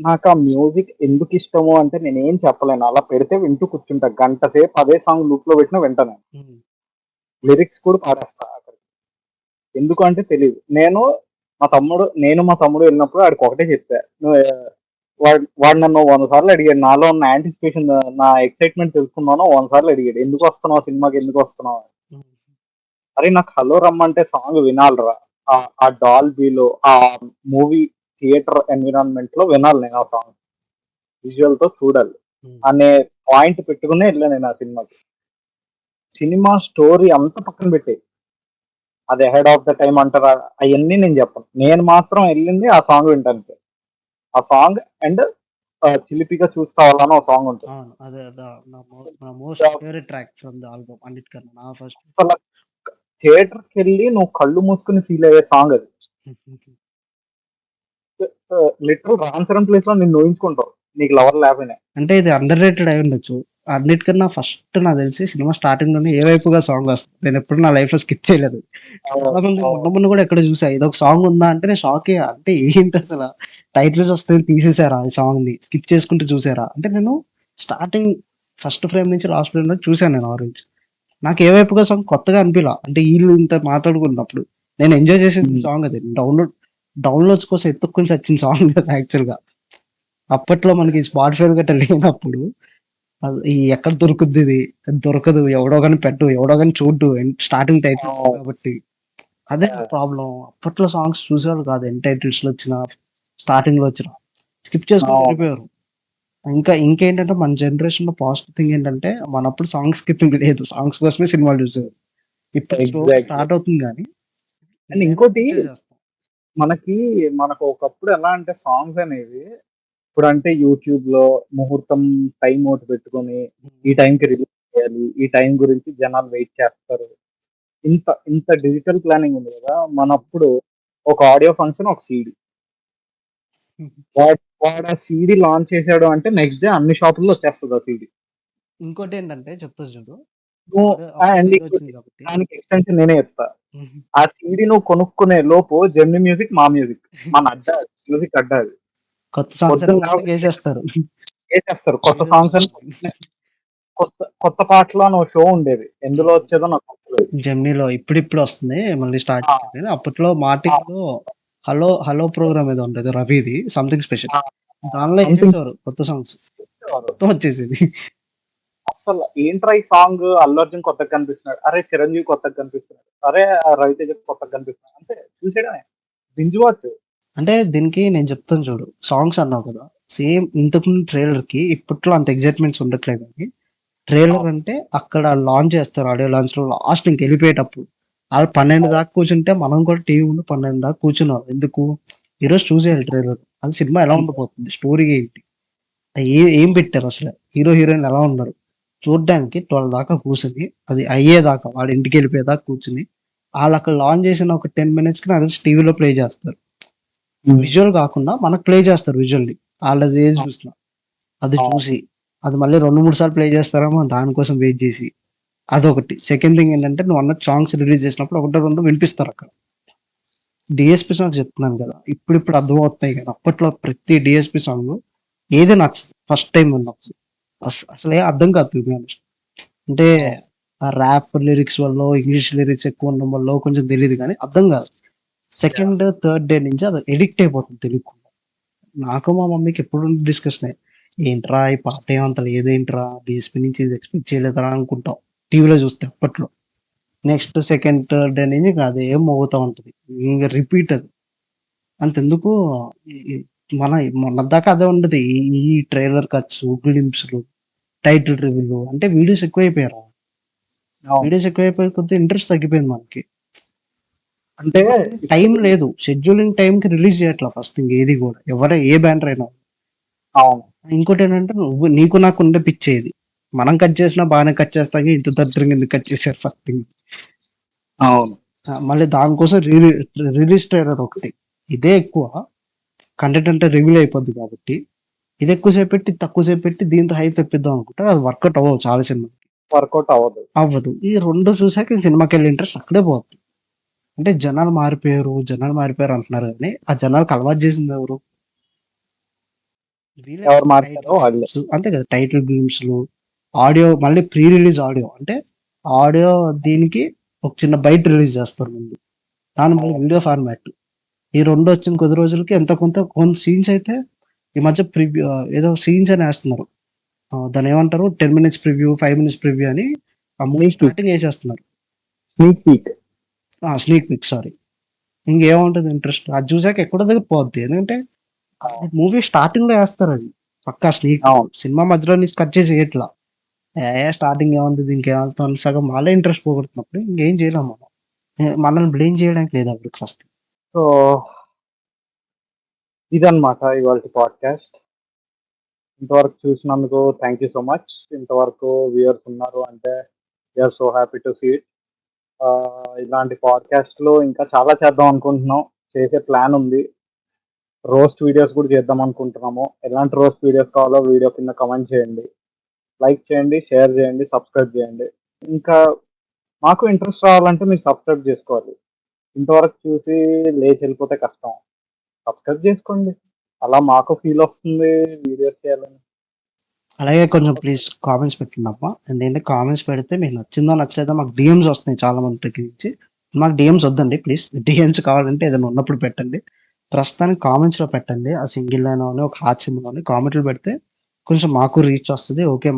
నాకా మ్యూజిక్ ఎందుకిష్టము అంటే నేనేం చెప్పలేను. అలా పెడితే వింటూ కూర్చుంటా. గంట సేపు అదే సాంగ్ లూప్‌లో పెట్టినా వింటా నేను. హ్మ్. లిరిక్స్ కూడా పాడేస్తా ఆఖరికి. ఎందుకు అంటే తెలీదు. మా తమ్ముడు వెళ్ళినప్పుడు ఆడికి ఒకటే చెప్పా. నువ్వు వాడు వాడు నన్ను 100 సార్లు అడిగాడు. నాలో ఉన్న యాంటిసిపేషన్ నా ఎక్సైట్‌మెంట్ తెలుసుకుందామని 100 సార్లు అడిగాడు. ఎందుకొస్తున్నావు సినిమాకి ఎందుకొస్తున్నావు అని. హ్మ్. అరే నాకు 'హలో రమ్మంటే' సాంగ్ వినాలిరా. ఆ డాల్బీలో ఆ మూవీ థియేటర్ ఎన్విరాన్మెంట్‌లో వినాలి నేను ఆ సాంగ్. విజువల్‌తో చూడాలి. హ్మ్. అనే పాయింట్ పెట్టుకునే ఎళ్ళా నేను ఆ సినిమాకి. సినిమా స్టోరీ అంతా పక్కన పెట్టేయి. అది అహెడ్ ఆఫ్ ద టైమ్ అంటారా? అయన్నీ నేను చెప్పను. నేను మాత్రం ఎళ్ళింది ఆ సాంగ్ వినటానికే. ఆ సాంగ్ అండ్ 'చిలిపిగా చూస్తావలా' అని ఒక సాంగ్ ఉంటది. అవును. అదే నా మోస్ట్ అసల favourite track from the album అన్నిటికన్నా నా ఫస్ట్. అసల థియేటర్‌కెళ్ళి నువ్వు కళ్ళు మూసుకొని ఫీల్ అయ్యే సాంగ్ అది. లిటరల్ రామ్ చరణ్ ప్లేస్‌లో నిన్ను ఊహించుకుంటావు. నీకు లవర్ లేకపోయినా. అంటే ఇది అండర్ రేటెడ్ అయ్యుండొచ్చు. అన్నిటికన్నా ఫస్ట్ నాకు తెలిసి సినిమా స్టార్టింగ్‌లోనే 'ఏ వైపుగా' సాంగ్ వస్తది. నేనెప్పుడు నా లైఫ్‌లో స్కిప్ చేయలేదు. అవును. చాలా మంది అవును. మొన్న ఎక్కడో చూసా. ఇదొక సాంగ్ ఉందా అంటే నేను షాకే. అంటే ఏంటసల టైటిల్స్ వస్తాయని తీసేసారా ఈ సాంగ్‌ని? స్కిప్ చేసుకుంటూ చూసారా? అంటే నేను స్టార్టింగ్ ఫస్ట్ ఫ్రేమ్ నుంచి లాస్ట్ ఫ్రేమ్ దాకా చూసాను నేను 'ఆరెంజ్.' నాకు 'ఏ వైపుగా' సాంగ్ కొత్తగా అనిపియలా. అంటే ఈళ్ళు ఇంత మాట్లాడుకున్నప్పుడు. నేను ఎంజాయ్ చేసింది హ్మ్. సాంగ్ అది. డౌన్‌లోడ్స్ కోసం ఎతుక్కొని సచ్చిన సాంగ్ అది యాక్చువల్‌గా. అప్పట్లో మనకి స్పాటిఫై గట్టా లేనప్పుడు ఎక్కడ దొరుకుద్దిది? దొరకదు. ఎవడో గాని ఎవడో గాని చూడ్డు. స్టార్టింగ్ టైటిల్స్ అవును. కాబట్టి. అదే నా ప్రాబ్లమ్. అప్పట్లో సాంగ్స్ చూసేవాళ్ళు కాదు. ఎండ్ టైటిల్స్‌లో వచ్చినా, స్టార్టింగ్‌లో వచ్చినా. స్కిప్ చేసుకుంటూ అవును. వెళ్ళిపోయారు. ఇంకేంటంటే మన జనరేషన్‌లో పాజిటివ్ థింగ్ ఏంటంటే, మనప్పుడు సాంగ్ స్కిప్పింగ్ లేదు. సాంగ్స్ కోసమే సినిమాలు చూసేవారు. ఇప్పుడు స్లోగా ఎగ్జాక్ట్‌లీ. స్టార్ట్ అవుతుంది గానీ, అండ్ ఏదైనా ఇంకోటి స్కిప్ చేసేస్తాం. మనకి మనకు ఒకప్పుడు ఎలా అంటే సాంగ్స్ అనేవి ఇప్పుడంటే యూట్యూబ్‌లో ముహూర్తం టైమ్ ఒకటి పెట్టుకొని, ఈ హ్మ్. టైంకి రిలీజ్ చేయాలి. ఈ టైం గురించి జనాలు వెయిట్ చేస్తారు. ఇంత డిజిటల్ ప్లానింగ్ ఉంది గదా! హ్మ్. మనప్పుడు ఒక ఆడియో ఫంక్షన్, ఒక సీడీ. హ్మ్. వాడు ఆ సీడీ లాంచ్ చేసాడు అంటే నెక్స్ట్ డే అన్ని షాపుల్లో వచ్చేస్తది ఆ సీడీ. ఇంకోటేంటంటే చెప్తా చూడు. నువ్వు అప్పుడే అండ్ ఏఐ ఇంకోటి వచ్చింది కాబట్టి దానికి ఎక్స్‌టెన్షన్ నేనే చెప్తా. హుహు. ఆ సీడీ నువ్వు కొనుక్కునే లోపు జెమినీ మ్యూజిక్, మా మ్యూజిక్ మన అడ్డా అది. మ్యూజిక్ అడ్డా అది. కొత్త సాంగ్స్ పొద్దున అన్ని లేవగానే మొత్తంగేసేస్తారు. ఏసేస్తారు. కొత్త మీరే సాంగ్స్ అని చూసుకోండి. పొద్దున్నే కొత్త కొత్త పాటలు అని ఒక షో ఉండేది. ఎందులో హ్మ్. వచ్చేదో నాకు గుర్తులేదు. జెమినీలో ఇప్పుడిప్పుడు వస్తుంది మళ్ళీ స్టార్ట్ చేసింది. అప్పట్లో మార్టిన్‌లో హలో హలో ప్రోగ్రామ్ ఏదో ఉండేది రవిది సంథింగ్ స్పెషల్. దానిలో వేసేసేవారు కొత్త సాంగ్స్. మొత్తం వచ్చేసేది. అసలు ఏంట్రా ఈ సాంగ్, అల్లు అర్జున్ కొత్తగా కనిపిస్తున్నాడు, అరే చిరంజీవి కొత్తగా కనిపిస్తున్నాడు, అరే రవితేజ కొత్తగా కనిపిస్తున్నాడు, అంతే చూసేయడమే, బింజ్ వాచ్. అంటే దీనికి నేను చెప్తాను చూడు, సాంగ్స్ అన్నావు కదా, సేమ్ ఇంతకుముందు ట్రైలర్‌కి ఇప్పట్లో అంత ఎక్సైట్‌మెంట్స్ ఉండట్లేదు గానీ, ట్రైలర్ అంటే అక్కడ లాంచ్ చేస్తారు ఆడియో లాంచ్‌లో లాస్ట్ ఇంకెళ్ళిపోయేటప్పుడు. ఆళ్ళు 12 దాకా కూర్చుంటే మనం కూడా టీవీ ముందు 12 దాకా కూర్చున్నాం. ఎందుకు? ఈరోజు చూసేయాలి ట్రైలర్. అది సినిమా ఎలా ఉండబోతుంది? స్టోరీ ఏంటి? ఏం పెట్టారు అసలు? హీరో, హీరోయిన్ ఎలా ఉన్నారు? చూడ్డానికి 12 దాకా కూర్చొని, అది అయ్యేదాకా వాడు ఇంటికెళ్ళిపోయేదాకా కూర్చొని, ఆళ్ళక్కడ లాంచ్ చేసిన ఒక 10 మినిట్స్‌కి నాకు తెలిసి టీవీలో ప్లే చేస్తారు. విజువల్ కాకుండా మనకు ప్లే చేస్తారు విజువల్లీ. ఆళ్ళది ఏది చూసినా. అది చూసి, అది మళ్ళీ 2, 3 సార్లు ప్లే చేస్తారేమో దానికోసం వెయిట్ చేసి, అదొకటి. సెకండ్ థింగ్ ఏంటంటే నువ్వన్నట్టు సాంగ్స్ రిలీజ్ చేసినప్పుడు ఒకటో రెండో వినిపిస్తారక్కడ. డీఎస్‌పీ సాంగ్స్ చెప్తున్నాను కదా! ఇప్పుడిప్పుడు అర్థమవుతున్నాయి గానీ, అప్పట్లో ప్రతి డీఎస్‌పీ సాంగు ఏది నచ్చదు ఫస్ట్ టైమ్ విన్నప్పుడు. అసలేం అర్థం కాదు టు బీ ఆనెస్ట్. అంటే ఆ ర్యాప్ లిరిక్స్ వల్లో, ఇంగ్లీష్ లిరిక్స్ ఎక్కువ ఉండడం వల్లో కొంచెం తెలీదు గానీ అర్థం కాదు. సెకండ్, థర్డ్ డే నుంచి అది అడిక్ట్ అయిపోతుంది తెలియకుండా. నాకు మా మమ్మీకి ఎప్పుడు డిస్కషనే. ఏంట్రా ఈ పాట ఏమంత లేదేంట్రా? డీఎస్‌పీ నుంచి ఇది ఎక్స్‌పెక్ట్ చేయలేదురా అనుకుంటాం. టీవీలో చూస్తే అప్పట్లో. నెక్స్ట్ సెకండ్, థర్డ్ డే నుంచి ఇంక అదే మోగుతా ఉంటది. ఇంక రిపీట్ అది. అంతెందుకు ఈ ఈ మన మొన్నటిదాకా అదే ఉండేది. ఈ ఈ ట్రైలర్ కట్స్, గ్లింప్స్‌లు, టైటిల్ రివీల్‌లు అంటే వీడియోస్ ఎక్కువైపోయారా? వీడియోస్ ఎక్కువైపోయే కొద్దీ ఇంట్రెస్ట్ తగ్గిపోయింది మనకి. అంటే టైం లేదు. షెడ్యూలింగ్ టైంకి రిలీజ్ చేయట్లా ఫస్ట్ ఇంకేది గూడా. ఏ బ్యానర్ అయినా. అవును. ఇంకోటేంటంటే నీకు నాకు ఉండే పిచ్చే ఇది. మనం కట్ చేసినా బానే కట్ చేస్తాం గానీ ఇంత దరిద్రంగా ఎందుకు కట్ చేశారు ఫస్ట్ థింగ్. అవును. మళ్ళీ దానికోసం రిలీజ్ ట్రైలర్ ఒకటి. ఇదే ఎక్కువ. కంటెంట్ అంటే రివీల్ అయిపోద్ది కాబట్టి, ఇది ఎక్కువసేపు పెట్టి, తక్కువ సేపు పెట్టి దీంతో హైప్ తెప్పిద్దాం అనుకుంటే అది వర్కౌట్ అవ్వవు చాలా సినిమాకి. వర్కౌట్ అవ్వదు. అవ్వదు. ఈ 2 చూసాక ఈ సినిమాకెళ్ళే ఇంట్రెస్ట్ అక్కడే పోద్ది. అంటే జనాలు మారిపోయారు అంటున్నారు గానీ, ఆ జనాలకి అలవాటు చేసింది ఎవరు? వీళ్ళే. ఎవరు మాట్లాడో వాళ్ళే. అంతే కదా! టైటిల్ గ్లింప్స్‌లు, ఆడియో మళ్ళీ ప్రీ రిలీజ్ ఆడియో. అంటే ఆడియో దీనికి ఒక చిన్న బైట్ రిలీజ్ చేస్తారు ముందు. దాన్ని మళ్ళీ వీడియో ఫార్మాట్. ఈ 2 వచ్చిన కొద్ది రోజులకి ఎంతో కొంత కొన్ని సీన్స్ అయితే ఈ మధ్య ఏదో సీన్స్ అని ఏస్తున్నారు. దాన్నేమంటారు 10 మినిట్స్ ప్రివ్యూ, 5 మినిట్స్ ప్రివ్యూ అని ఆ మూవీ స్టార్టింగ్ ఏసేస్తున్నారు. Sneak peek. Sneak peek sorry. ఇంకేముంటది ఇంట్రెస్ట్? అది చూసాక ఎక్కడో దగ్గర పోద్ది. ఎందుకంటే మూవీ స్టార్టింగ్‌లో ఏస్తారది. పక్కా స్నీక్ పీక్. అవును. సినిమా మధ్యలో నుంచి కట్ చేసి ఎయట్లా. స్టార్టింగ్ ఏముంది ఇంకేముంది సగం వాళ్ళే ఇంట్రెస్ట్ పోగొడుతున్నప్పుడు ఇంకేం చేయలేం మనం. మనల్ని బ్లేమ్ చేయడానికి లేదు అప్పుడు ఫస్ట్. సో ఇదన్నమాట ఇవాల్టి పాడ్‌కాస్ట్. ఇంతవరకు చూసినందుకు థ్యాంక్ యూ సో మచ్. ఇంతవరకు వ్యూయర్స్ ఉన్నారు అంటే we are so happy to see it. ఇలాంటి పాడ్‌కాస్ట్‌లు ఇంకా చాలా చేద్దాం అనుకుంటున్నాం. చేసే ప్లాన్ ఉంది. రోస్ట్ వీడియోస్ కూడా చేద్దాం అనుకుంటున్నాము. ఎలాంటి రోస్ట్ వీడియోస్ కావాలో వీడియో కింద కామెంట్ చేయండి. లైక్ చేయండి, షేర్ చేయండి, సబ్స్క్రైబ్ చేయండి. ఇంకా మాకు ఇంట్రెస్ట్ రావాలంటే మీరు సబ్స్క్రైబ్ చేసుకోవాలి. ఇంతవరకు చూసి లేచి వెళ్ళిపోతే కష్టం. సబ్స్క్రైబ్ చేసుకోండి. అలా మాకు ఫీల్ వస్తుంది వీడియోస్ చేయాలని. అలాగే కొంచెం ప్లీజ్ కామెంట్స్ పెట్టండమ్మా. ఎందుకంటే కామెంట్స్ పెడితే మీకు నచ్చిందో నచ్చలేదో మాకు డీఎమ్స్ వస్తున్నాయి చాలా మంది దగ్గర నుంచి. మాకు డీఎమ్స్ వద్దండి ప్లీజ్. డీఎమ్స్ కావాలంటే ఏదైనా ఉన్నప్పుడు పెట్టండి. ప్రస్తుతానికి కామెంట్స్‌లో పెట్టండి. ఆ సింగిల్ లైన్ అని, ఒక హార్ట్ సింబల్ అని కామెంట్‌లో పెడితే కొంచెం మాకు రీచ్ వస్తది. ఓకే.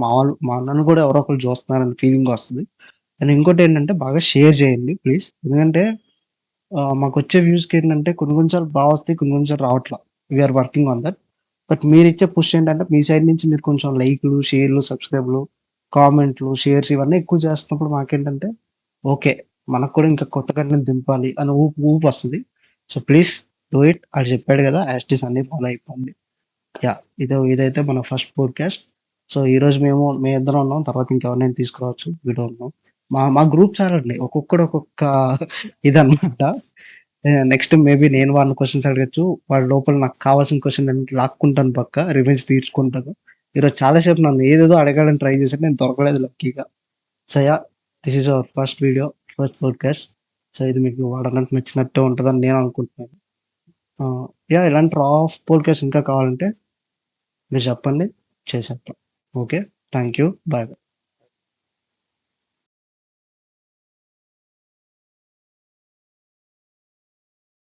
నన్ను కూడా ఎవరో ఒకళ్ళు చూస్తున్నారని ఫీలింగ్ వస్తది. అండ్ ఇంకోటేంటంటే బాగా షేర్ చేయండి ప్లీజ్. ఎందుకంటే మాకొచ్చే వ్యూస్‌కేంటంటే కొన్ని కొన్ని సార్లు బా వస్తాయి. కొన్ని కొన్ని సార్లు రావట్లా. We are working on that. But మీరిచ్చే పుష్ ఏంటంటే మీ సైడ్ నుంచి మీరు కొంచెం లైక్‌లు, షేర్‌లు, సబ్స్క్రైబ్‌లు, కామెంట్‌లు, షేర్స్ ఇవన్నీ ఎక్కువ చేస్తున్నప్పుడు మాకేంటంటే ఓకే. మనకు కూడా ఇంకా కొత్త కంటెంట్ దింపాలి అని ఊపొస్తది. So, please do it. ఆడు చెప్పాడు కదా! యాజ్ ఇట్ ఈజ్ అన్నీ ఫాలో అయిపోండి. యాహ్! ఇదైతే మన ఫస్ట్ పోడ్‌కాస్ట్. సో, ఈరోజు మేమిద్దరం ఉన్నాం. తర్వాత ఇంకెవరినైనా తీసుకురావచ్చు. We don't know. మా గ్రూప్ చాలండి. ఒక్కొక్కడు ఒక్కొక్క ఇదనమాట. నెక్స్ట్ మేబీ నేను వాడిని క్వెషన్స్ అడగొచ్చు. వాడి లోపల నాకు కావాల్సిన క్వెషన్ అన్ని లాక్కుంటాను పక్కా. రివెంజ్ తీర్చుకుంటాను. ఈరోజు చాలా సేపు నన్ను ఏదేదో అడగాలని ట్రై చేశాను. నేను దొరకలేదు లక్కీగా. So, yeah! This is our first video, first podcast. So, ఇది మీకు వాడడానికి నచ్చినట్టే ఉంటదని నేను అనుకుంటున్నాను. యాహ్! ఇలాంటి రా పోడ్‌కాస్ట్ ఇంకా కావాలంటే మీరు చెప్పండి. చేసేద్దాం. Okay. Thank you. Bye. Bye.